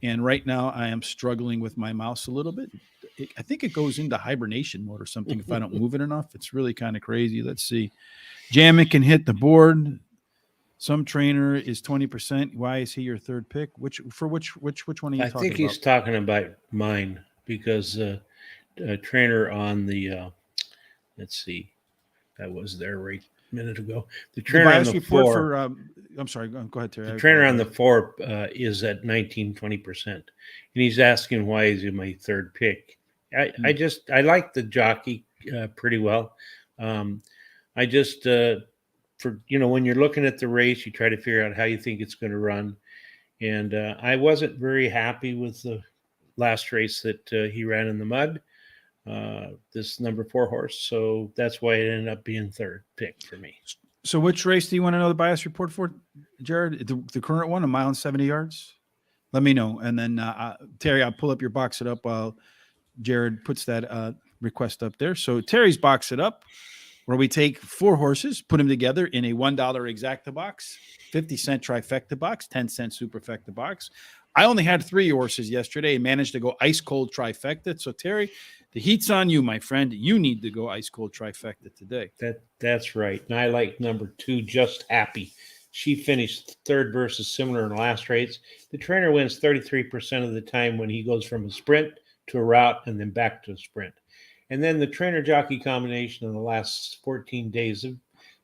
And right now I am struggling with my mouse a little bit. I think it goes into hibernation mode or something if I don't move it enough. It's really kind of crazy. Let's see. Jammin' can hit the board. Some trainer is 20%. Why is he your 3rd pick? Which one are you talking about? I think he's talking about mine because a trainer on the let's see, that was there right a minute ago. The trainer on the 4. I'm sorry. Go ahead, Terry. The trainer on the 4 is at 19-20%, and he's asking why is he my 3rd pick. I like the jockey pretty well. I just for when you're looking at the race, you try to figure out how you think it's going to run, and I wasn't very happy with the last race that he ran in the mud. This number 4 horse, so that's why it ended up being 3rd pick for me. So which race do you want to know the bias report for, Jared? The current one, 1 mile and 70 yards? Let me know. And then, Terry, I'll pull up your box it up while Jared puts that request up there. So Terry's box it up, where we take 4 horses, put them together in a $1 exacta box, 50-cent trifecta box, 10-cent superfecta box. I only had 3 horses yesterday and managed to go ice cold trifecta. So Terry, the heat's on you, my friend. You need to go ice cold trifecta today. That's right. And I like number 2, Just Happy. She finished 3rd versus similar in the last race. The trainer wins 33% of the time when he goes from a sprint to a route and then back to a sprint. And then the trainer jockey combination in the last 14 days have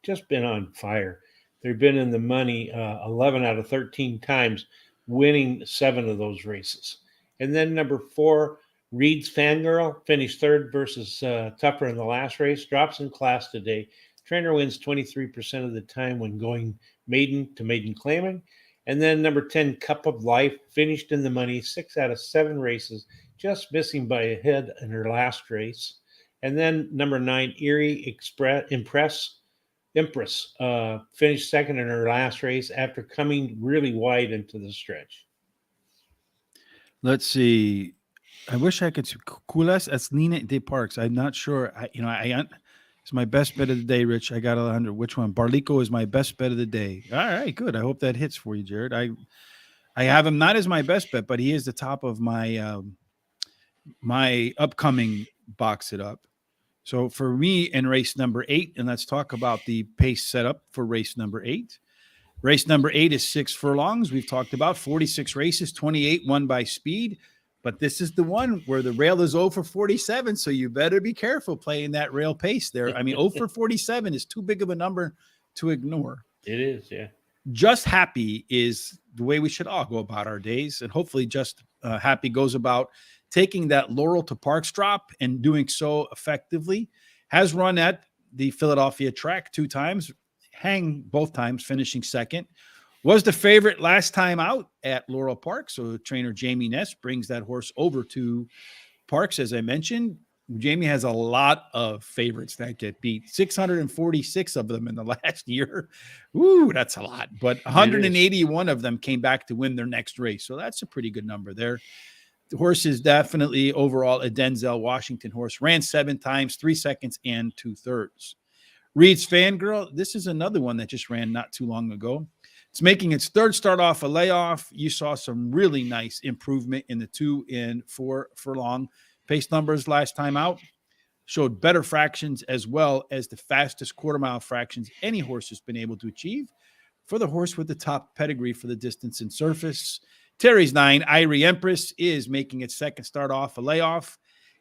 just been on fire. They've been in the money 11 out of 13 times, winning 7 of those races. And then number 4, Reed's Fangirl, finished 3rd versus Tupper in the last race, drops in class today. Trainer wins 23% of the time when going maiden to maiden claiming. And then number 10, Cup of Life, finished in the money 6 out of 7 races, just missing by a head in her last race. And then number 9, Erie Empress, finished 2nd in her last race after coming really wide into the stretch. Let's see. I wish I could. Culas Eslina de Parx. I'm not sure. It's my best bet of the day, Rich. I got 100. Which one? Barlico is my best bet of the day. All right, good. I hope that hits for you, Jared. I have him not as my best bet, but he is the top of my upcoming box it up. So for me in race number 8, and let's talk about the pace setup for race number 8. Race number 8 is 6 furlongs. We've talked about 46 races, 28 won by speed. But this is the one where the rail is 0 for 47. So you better be careful playing that rail pace there. I mean, 0 for 47 is too big of a number to ignore. It is, yeah. Just Happy is the way we should all go about our days. And hopefully Just Happy goes about taking that Laurel to Parx drop and doing so effectively. Has run at the Philadelphia track 2 times, hang both times, finishing second. Was the favorite last time out at Laurel Park. So trainer Jamie Ness brings that horse over to Parx, as I mentioned. Jamie has a lot of favorites that get beat, 646 of them in the last year. Ooh, that's a lot. But 181 of them came back to win their next race. So that's a pretty good number there. The horse is definitely overall a Denzel Washington horse. Ran 7 times, 3 seconds, and 2/3. Reed's Fangirl, this is another one that just ran not too long ago. It's making its 3rd start off a layoff. You saw some really nice improvement in the 2 and 4 furlong pace numbers last time out. Showed better fractions as well as the fastest quarter mile fractions any horse has been able to achieve for the horse with the top pedigree for the distance and surface. Terry's 9, Irie Empress, is making its 2nd start off a layoff.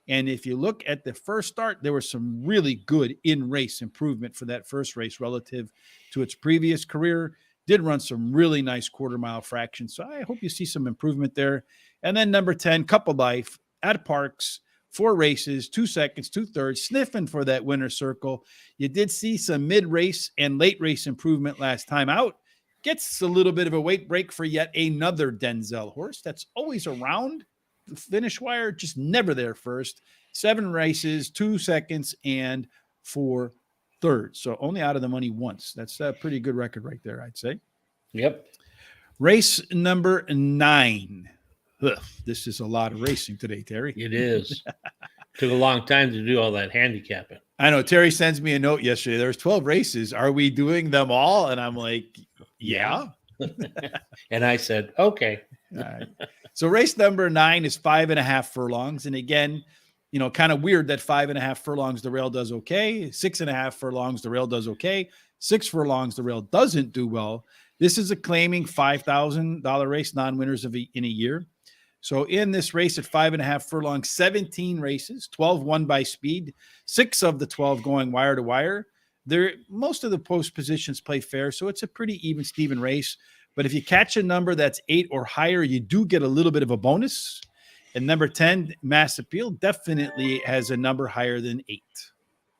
And if you look at the first start, there was some really good in-race improvement for that first race relative to its previous career. Did run some really nice quarter mile fractions. So I hope you see some improvement there. And then number 10, Couple Life at Parx, 4 races, 2 seconds, 2/3, sniffing for that winner's circle. You did see some mid-race and late race improvement last time out. Gets a little bit of a weight break for yet another Denzel horse that's always around the finish wire, just never there first. 7 races, 2 seconds, and 4/3. So only out of the money once. That's a pretty good record right there, I'd say. Yep. Race number 9. Ugh, this is a lot of racing today, Terry. It is. Took a long time to do all that handicapping. I know. Terry sends me a note yesterday. There's 12 races. Are we doing them all? And I'm like, yeah. And I said, okay. All right. So race number 9 is 5.5 furlongs. And again, kind of weird that 5.5 furlongs, the rail does okay. 6.5 furlongs, the rail does okay. 6 furlongs, the rail doesn't do well. This is a claiming $5,000 race, non-winners in a year. So in this race at 5.5 furlongs, 17 races, 12 won by speed, 6 of the 12 going wire to wire. Most of the post positions play fair, so it's a pretty even Steven race. But if you catch a number that's 8 or higher, you do get a little bit of a bonus. And number 10, Mass Appeal, definitely has a number higher than 8.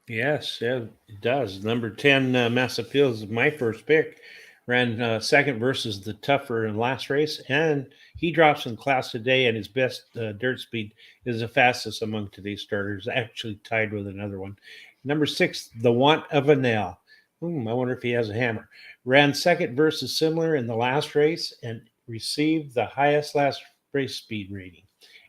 Yes, yeah, it does. Number 10, Mass Appeal is my first pick. Ran second versus the tougher in last race, and he drops in class today, and his best dirt speed is the fastest among today's starters, actually tied with another one. Number 6, The Want of a Nail. I wonder if he has a hammer. Ran second versus similar in the last race and received the highest last race speed rating.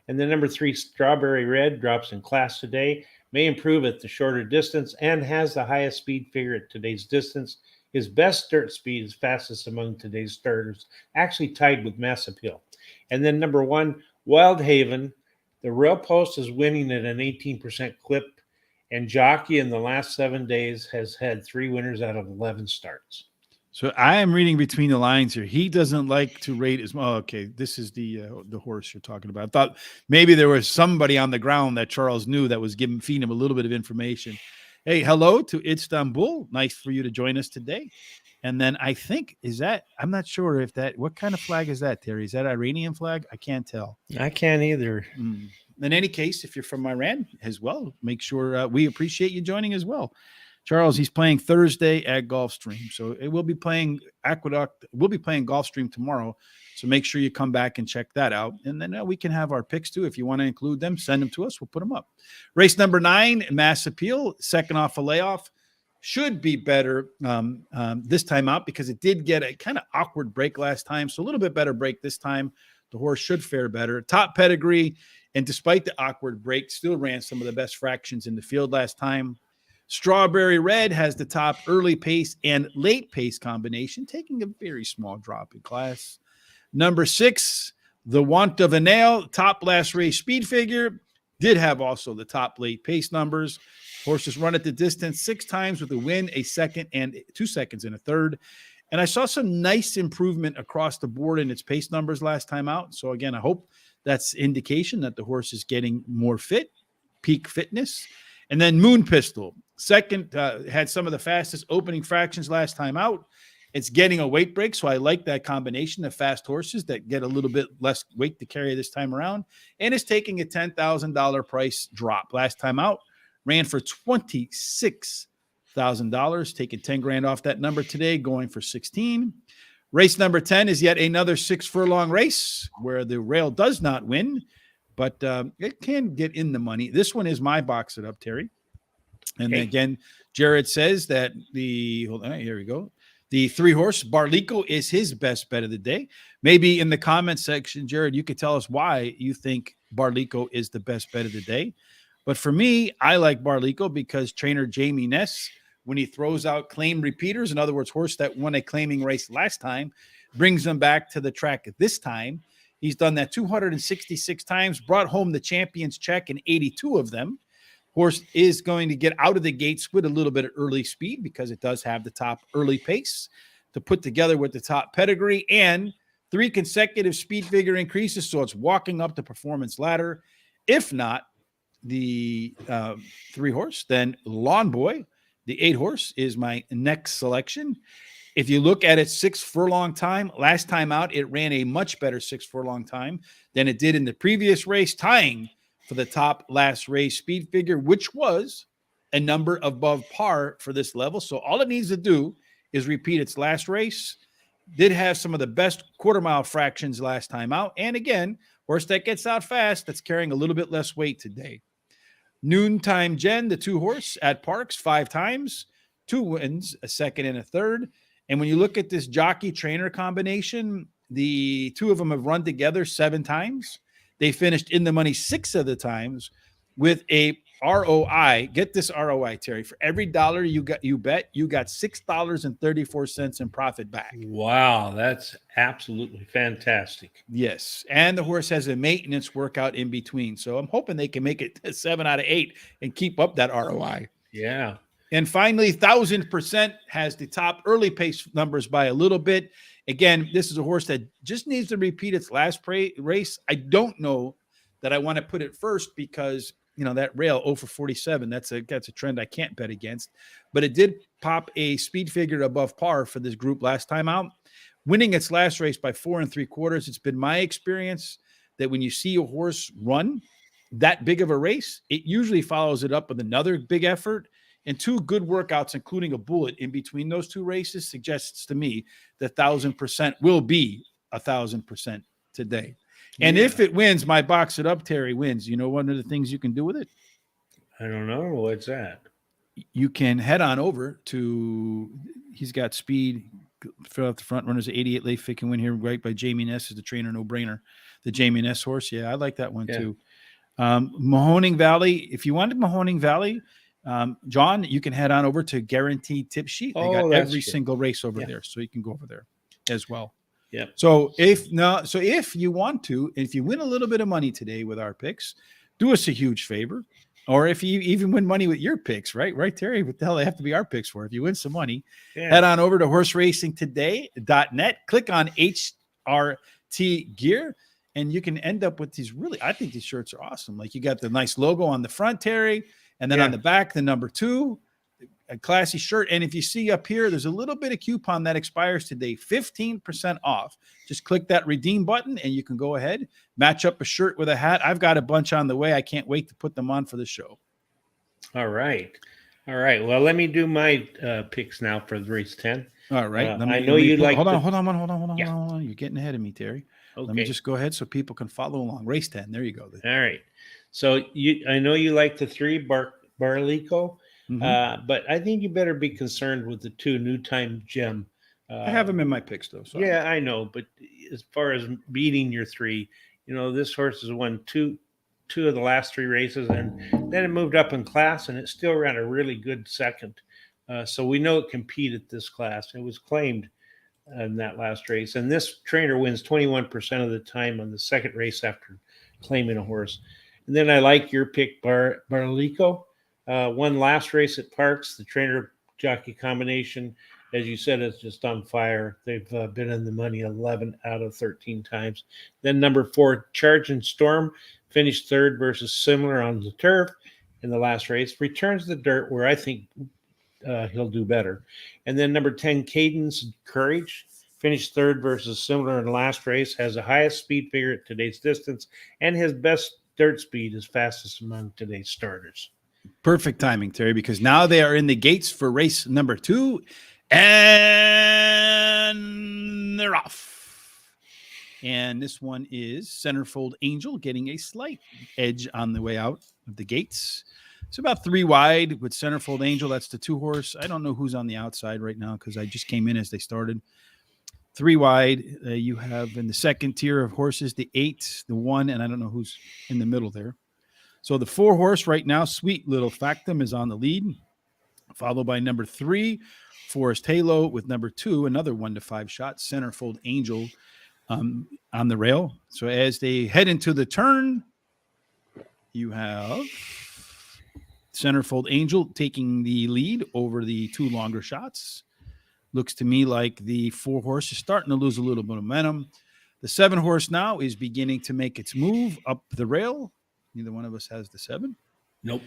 And then number 3, Strawberry Red, drops in class today, may improve at the shorter distance, and has the highest speed figure at today's distance. His best dirt speed is fastest among today's starters, actually tied with Mass Appeal. And then number 1, Wild Haven. The rail post is winning at an 18% clip, and Jockey in the last 7 days has had 3 winners out of 11 starts. So I am reading between the lines here. He doesn't like to rate as well. Okay, this is the horse you're talking about. I thought maybe there was somebody on the ground that Charles knew that was feeding him a little bit of information. Hey, hello to Istanbul. Nice for you to join us today. And then I think, I'm not sure what kind of flag is that, Terry? Is that Iranian flag? I can't tell. I can't either. In any case, if you're from Iran as well, make sure we appreciate you joining as well. Charles, he's playing Thursday at Gulfstream. So we'll be playing Aqueduct. We'll be playing Gulfstream tomorrow. So make sure you come back and check that out. And then we can have our picks too. If you want to include them, send them to us. We'll put them up. Race number 9, Mass Appeal, second off a layoff. Should be better this time out because it did get a kind of awkward break last time. So a little bit better break this time. The horse should fare better. Top pedigree. And despite the awkward break, still ran some of the best fractions in the field last time. Strawberry Red has the top early pace and late pace combination, taking a very small drop in class. Number 6, the Want of a Nail, top last race speed figure, did have also the top late pace numbers. Horses run at the distance 6 times with a win, a second, and 2 seconds and a third. And I saw some nice improvement across the board in its pace numbers last time out. So again, I hope that's indication that the horse is getting more fit, peak fitness. And then Moon Pistol, second, had some of the fastest opening fractions last time out. It's getting a weight break, so I like that combination of fast horses that get a little bit less weight to carry this time around, and is taking a $10,000 price drop. Last time out, ran for $26,000, taking 10 grand off that number today, going for 16. Race number 10 is yet another 6 furlong race where the rail does not win, but it can get in the money. This one is my box it up, Terry. And again, Jared says that hold on, here we go. The 3-horse Barlico is his best bet of the day. Maybe in the comment section, Jared, you could tell us why you think Barlico is the best bet of the day. But for me, I like Barlico because trainer Jamie Ness, when he throws out claim repeaters, in other words, horse that won a claiming race last time, brings them back to the track at this time. He's done that 266 times, brought home the champions check in 82 of them. Horse is going to get out of the gates with a little bit of early speed because it does have the top early pace to put together with the top pedigree and 3 consecutive speed figure increases. So it's walking up the performance ladder. If not the 3-horse, then Lawn Boy, the 8-horse, is my next selection. If you look at its 6 furlong time, last time out, it ran a much better 6 furlong time than it did in the previous race, tying for the top last race speed figure, which was a number above par for this level. So all it needs to do is repeat its last race. Did have some of the best quarter mile fractions last time out. And again, horse that gets out fast, that's carrying a little bit less weight today. Noontime Jen, the 2-horse at Parx, 5 times, 2 wins, a second and a third. And when you look at this jockey trainer combination, the 2 of them have run together 7 times. They finished in the money 6 of the times with a ROI. Get this ROI, Terry. For every dollar you bet, you got $6.34 in profit back. Wow, that's absolutely fantastic. Yes. And the horse has a maintenance workout in between. So I'm hoping they can make it 7 out of 8 and keep up that ROI. Yeah. And finally, 1,000% has the top early pace numbers by a little bit. Again, this is a horse that just needs to repeat its last race. I don't know that I want to put it first because, that rail 0 for 47, that's a trend I can't bet against. But it did pop a speed figure above par for this group last time out, winning its last race by 4 3/4. It's been my experience that when you see a horse run that big of a race, it usually follows it up with another big effort. And 2 good workouts, including a bullet in between those 2 races, suggests to me that 1,000% will be 1,000% today. And if it wins, my box it up, Terry, wins. You know one of the things you can do with it? I don't know. What's that? You can head on over to, he's got speed, fill out the front runners, 88 late fit can win here, right by Jamie Ness is the trainer, no brainer. The Jamie Ness horse. Yeah, I like that one too. Mahoning Valley. If you wanted Mahoning Valley, John, you can head on over to Guaranteed Tip Sheet. They got every single race over there, so you can go over there as well. Yeah. So if you want to, if you win a little bit of money today with our picks, do us a huge favor. Or if you even win money with your picks, right, Terry? What the hell they have to be our picks for? If you win some money, head on over to horseracingtoday.net, click on HRT Gear, and you can end up with these I think these shirts are awesome. Like you got the nice logo on the front, Terry. And then on the back, the number 2, a classy shirt. And if you see up here, there's a little bit of coupon that expires today, 15% off. Just click that redeem button and you can go ahead, match up a shirt with a hat. I've got a bunch on the way. I can't wait to put them on for the show. All right. Well, let me do my picks now for the race 10. All right. I know you like. Hold on. You're getting ahead of me, Terry. Okay. Let me just go ahead so people can follow along. Race 10. There you go. All right. So I know you like the 3 Barlico, but I think you better be concerned with the 2 Noontime Gem. I have them in my picks though. So yeah, I know. But as far as beating your 3, this horse has won two of the last 3 races, and then it moved up in class, and it still ran a really good second. So we know it competed this class. It was claimed in that last race. And this trainer wins 21% of the time on the second race after claiming a horse. And then I like your pick, Barlico. Won last race at Parx. The trainer jockey combination, as you said, is just on fire. They've been in the money 11 out of 13 times. Then number 4, Charge and Storm, finished third versus similar on the turf in the last race. Returns the dirt where I think he'll do better. And then number 10, Cadence Courage, finished third versus similar in the last race, has the highest speed figure at today's distance, and his best dirt speed is fastest among today's starters. Perfect timing, Terry, because now they are in the gates for race number 2, and they're off. And this one is Centerfold Angel getting a slight edge on the way out of the gates. It's about 3 wide with Centerfold Angel. That's the 2-horse. I don't know who's on the outside right now because I just came in as they started. 3 wide. You have in the second tier of horses the 8, the 1, and I don't know who's in the middle there. So the 4-horse right now, Sweet Little Factum, is on the lead, followed by number 3, Forest Halo, with number 2, another 1-5 shot, Centerfold Angel on the rail. So as they head into the turn, you have Centerfold Angel taking the lead over the 2 longer shots. Looks to me like the 4-horse is starting to lose a little bit of momentum. The 7-horse now is beginning to make its move up the rail. Neither one of us has the 7. Nope.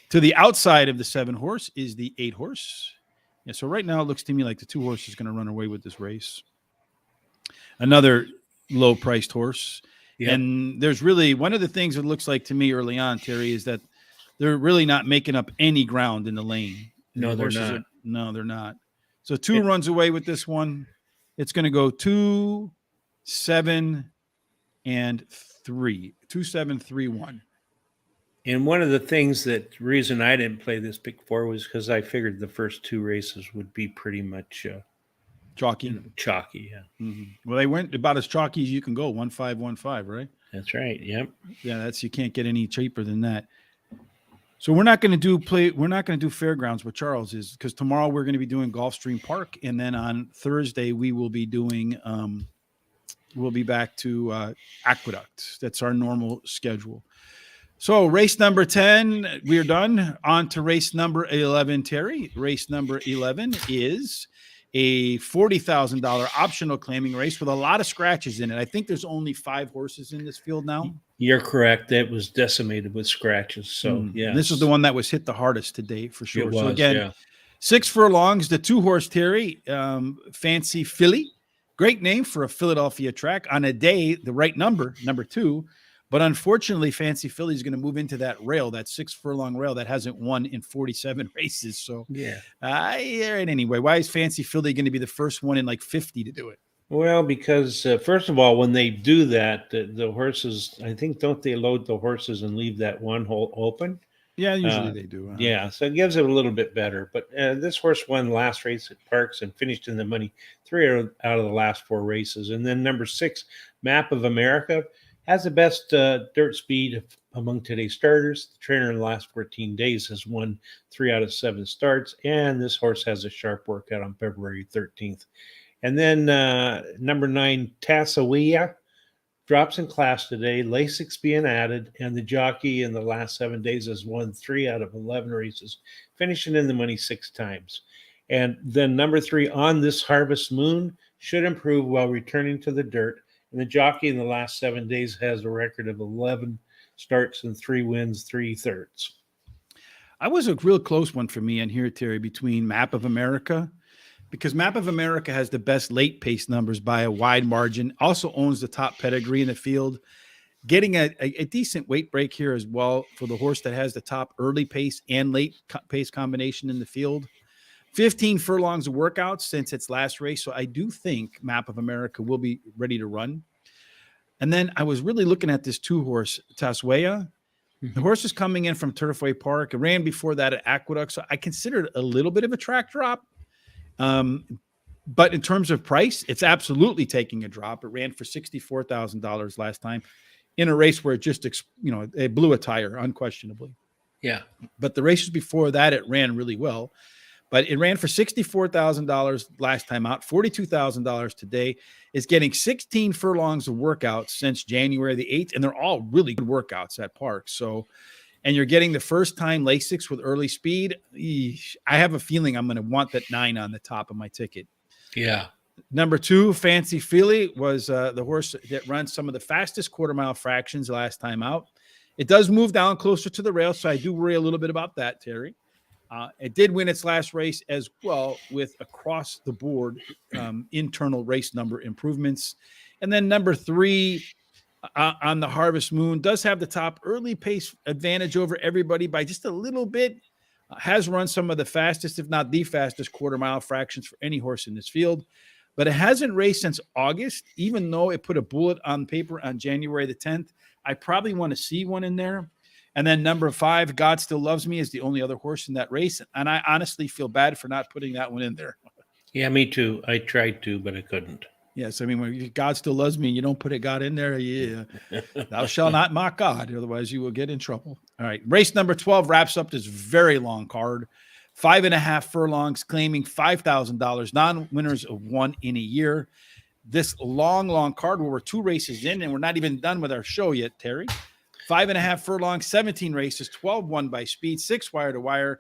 To the outside of the 7-horse is the 8-horse. Yeah, so right now it looks to me like the 2-horse is going to run away with this race. Another low-priced horse. Yep. And there's really one of the things it looks like to me early on, Terry, is that they're really not making up any ground in the lane. No, they're not. No, they're not. So 2 runs away with this one. It's going to go 2, 7, and 3. 2, 7, 3, 1. And one of the things that reason I didn't play this pick 4 was because I figured the first 2 races would be pretty much chalky. Chalky, yeah. Mm-hmm. Well, they went about as chalky as you can go, 1-5-1-5, right? That's right. Yep. Yeah, you can't get any cheaper than that. So we're not going to do fairgrounds with Charles is because tomorrow we're going to be doing Gulfstream Park, and then on Thursday we will be doing we'll be back to Aqueduct. That's our normal schedule. So race number 10, we are done. On to race number 11, Terry. Race number 11 is a $40,000 optional claiming race with a lot of scratches in it. I think there's only 5 horses in this field now. You're correct. That was decimated with scratches. So, yeah. This is the one that was hit the hardest today for sure. It was, so again, yeah. 6 furlongs, the 2-horse Terry, Fancy Philly. Great name for a Philadelphia track on a day, the right number 2. But unfortunately, Fancy Philly is going to move into that rail, that 6 furlong rail that hasn't won in 47 races. So, yeah. Anyway, why is Fancy Philly going to be the first one in like 50 to do it? Well, because first of all, when they do that, the horses, I think, don't they load the horses and leave that one hole open? Yeah, usually they do. Yeah, so it gives it a little bit better. But this horse won last race at Parx and finished in the money 3 out of the last 4 races. And then number 6, Map of America, has the best dirt speed among today's starters. The trainer in the last 14 days has won 3 out of 7 starts, and this horse has a sharp workout on February 13th. And then number 9, Tassawiya, drops in class today. Lasix being added, and the jockey in the last 7 days has won 3 out of 11 races, finishing in the money 6 times. And then number 3, On This Harvest Moon, should improve while returning to the dirt. And the jockey in the last 7 days has a record of 11 starts and 3 wins, 3 thirds. I was a real close one for me in here, Terry, between Map of America, because Map of America has the best late pace numbers by a wide margin, also owns the top pedigree in the field, getting a decent weight break here as well for the horse that has the top early pace and late pace combination in the field. 15 furlongs of workouts since its last race. So I do think Map of America will be ready to run. And then I was really looking at this 2-horse, Taswaya. The horse is coming in from Turfway Park. It ran before that at Aqueduct. So I considered it a little bit of a track drop. But in terms of price, it's absolutely taking a drop. It ran for $64,000 last time in a race where it just, it blew a tire, unquestionably. Yeah. But the races before that, it ran really well. But it ran for $64,000 last time out, $42,000 today. It's getting 16 furlongs of workouts since January the 8th, and they're all really good workouts at Parx. So, and you're getting the first time Lasix with early speed. Eesh, I have a feeling I'm going to want that 9 on the top of my ticket. Yeah. Number 2, Fancy Feely, was the horse that runs some of the fastest quarter-mile fractions last time out. It does move down closer to the rail, so I do worry a little bit about that, Terry. It did win its last race as well with across-the-board internal race number improvements. And then number 3, on the Harvest Moon, does have the top early pace advantage over everybody by just a little bit. Has run some of the fastest, if not the fastest, quarter-mile fractions for any horse in this field. But it hasn't raced since August, even though it put a bullet on paper on January the 10th. I probably want to see one in there. And then number 5, God Still Loves Me, is the only other horse in that race. And I honestly feel bad for not putting that one in there. Yeah, me too. I tried to, but I couldn't. Yes, I mean, when God Still Loves Me and you don't put a God in there, yeah, thou shalt not mock God, otherwise you will get in trouble. All right, race number 12 wraps up this very long card. 5.5 furlongs, claiming $5,000, non-winners of 1 in a year. This long card where we're 2 races in and we're not even done with our show yet, Terry. 5.5 furlongs, 17 races, 12 won by speed, 6 wire to wire.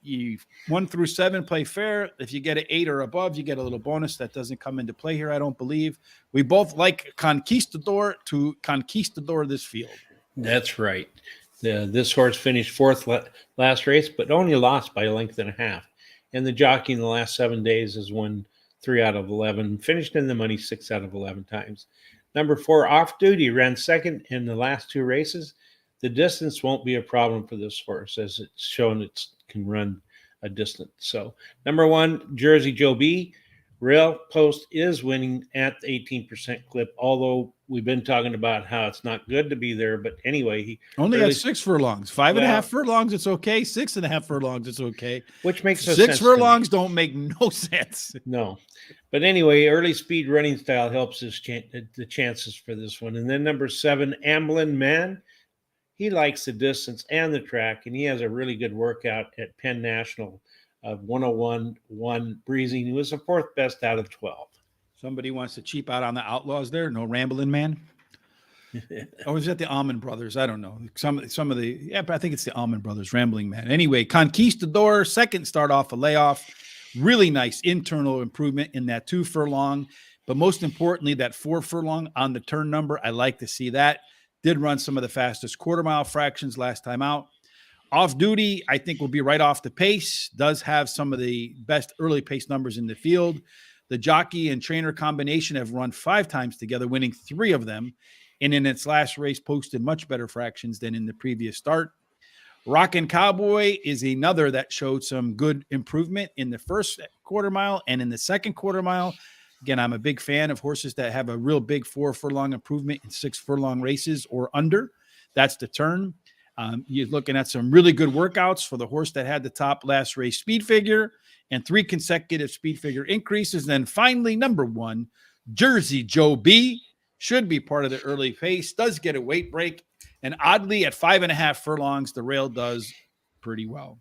You 1 through 7 play fair. If you get an 8 or above, you get a little bonus. That doesn't come into play here, I don't believe. We both like Conquistador to Conquistador this field. That's right. This horse finished 4th last race, but only lost by a length and a half. And the jockey in the last 7 days has won 3 out of 11, finished in the money 6 out of 11 times. Number 4, Off Duty, ran second in the last 2 races. The distance won't be a problem for this horse, as it's shown it can run a distance. So number 1, Jersey Joe B. Rail Post is winning at the 18% clip, although we've been talking about how it's not good to be there. But anyway, he only had 6 furlongs. 5.5 furlongs, it's okay. 6.5 furlongs, it's okay. Which makes no 6 sense. 6 furlongs don't make no sense. No. But anyway, early speed running style helps the chances for this one. And then number 7, Amblin Man. He likes the distance and the track, and he has a really good workout at Penn National of 101.1 breezing. He was the 4th best out of 12. Somebody wants to cheap out on the Outlaws there. No Rambling Man. Or is that the Almond Brothers? I don't know. Some of the, yeah, but I think it's the Almond Brothers, Rambling Man. Anyway, Conquistador, second start off a layoff. Really nice internal improvement in that 2 furlong. But most importantly, that 4 furlong on the turn number. I like to see that. Did run some of the fastest quarter-mile fractions last time out. Off Duty, I think, will be right off the pace. Does have some of the best early pace numbers in the field. The jockey and trainer combination have run 5 times together, winning 3 of them. And in its last race, posted much better fractions than in the previous start. Rockin' Cowboy is another that showed some good improvement in the first quarter mile and in the second quarter mile. Again, I'm a big fan of horses that have a real big 4 furlong improvement in 6 furlong races or under. That's the turn. You're looking at some really good workouts for the horse that had the top last race speed figure and 3 consecutive speed figure increases. And then finally, number 1, Jersey Joe B. should be part of the early pace, does get a weight break. And oddly, at 5.5 furlongs, the rail does pretty well.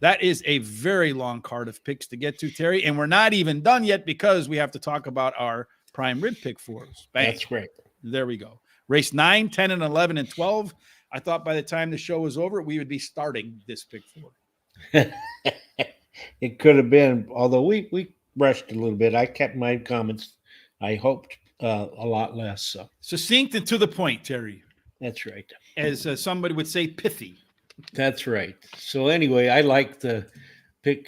That is a very long card of picks to get to, Terry. And we're not even done yet because we have to talk about our prime rib pick fours. Bang. That's great. There we go. Race 9, 10, and 11, and 12. I thought by the time the show was over, we would be starting this pick 4. It could have been, although we rushed a little bit. I kept my comments, I hoped, a lot less. So succinct and to the point, Terry. That's right. As somebody would say, pithy. That's right. So anyway, I like the pick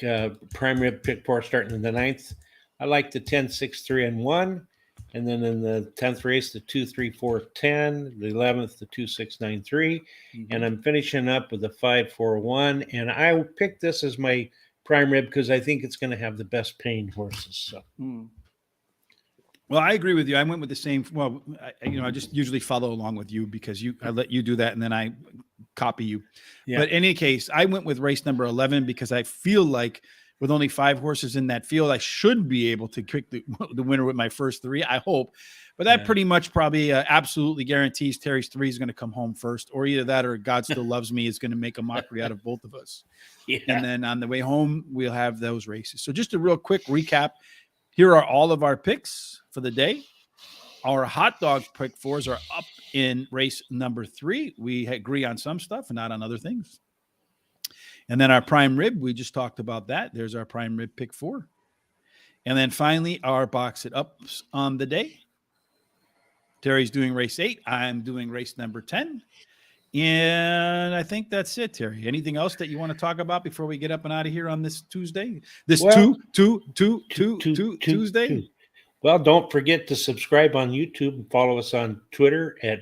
prime rib pick 4 starting in the 9th. I like the 10, 6, 3, and 1. And then in the 10th race, the 2, 3, 4, 10. The 11th, the 2, 6, 9, 3. Mm-hmm. And I'm finishing up with the 5, 4, 1. And I picked this as my prime rib because I think it's going to have the best paying horses. So. Well, I agree with you. I went with the same. Well, I just usually follow along with you because I let you do that and then I copy you. Yeah. But in any case, I went with race number 11 because I feel like with only 5 horses in that field. I should be able to pick the winner with my first 3, I hope. But that pretty much probably absolutely guarantees Terry's 3 is going to come home first, or either that or God Still Loves Me is going to make a mockery out of both of us. Yeah. And then on the way home, we'll have those races. So just a real quick recap. Here are all of our picks for the day. Our hot dog pick 4s are up in race number 3. We agree on some stuff and not on other things. And then our prime rib, we just talked about that. There's our prime rib pick 4. And then finally, our box it ups on the day. Terry's doing race 8. I'm doing race number 10. And I think that's it, Terry. Anything else that you want to talk about before we get up and out of here on this Tuesday? Tuesday? Well, don't forget to subscribe on YouTube and follow us on Twitter at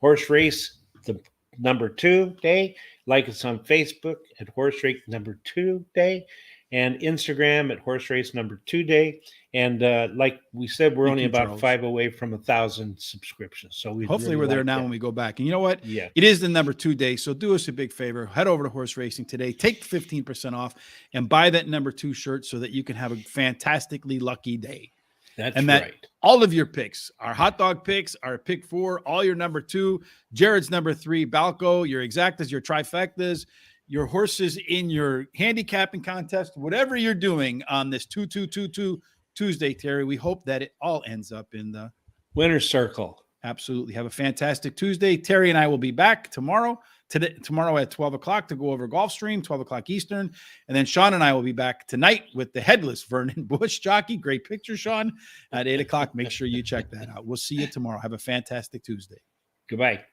Horse Race the number 2 day. Like us on Facebook at Horse Race number 2 day, and Instagram at Horse Race number 2 day. And like we said, we're only about 5 away from 1,000 subscriptions. So hopefully we're there now when we go back. And you know what? Yeah, it is the number 2 day. So do us a big favor. Head over to Horse Racing today. Take 15% off and buy that number 2 shirt so that you can have a fantastically lucky day. That's right. All of your picks, our hot dog picks, our pick 4, all your number 2, Jared's number 3, Balco, your exactas, your trifectas, your horses in your handicapping contest, whatever you're doing on this 2-2-2-2 Tuesday, Terry, we hope that it all ends up in the winner's circle. Absolutely. Have a fantastic Tuesday. Terry and I will be back tomorrow at 12 o'clock to go over Gulfstream, 12 o'clock Eastern. And then Sean and I will be back tonight with the headless Vernon Bush jockey. Great picture, Sean, at 8 o'clock. Make sure you check that out. We'll see you tomorrow. Have a fantastic Tuesday. Goodbye.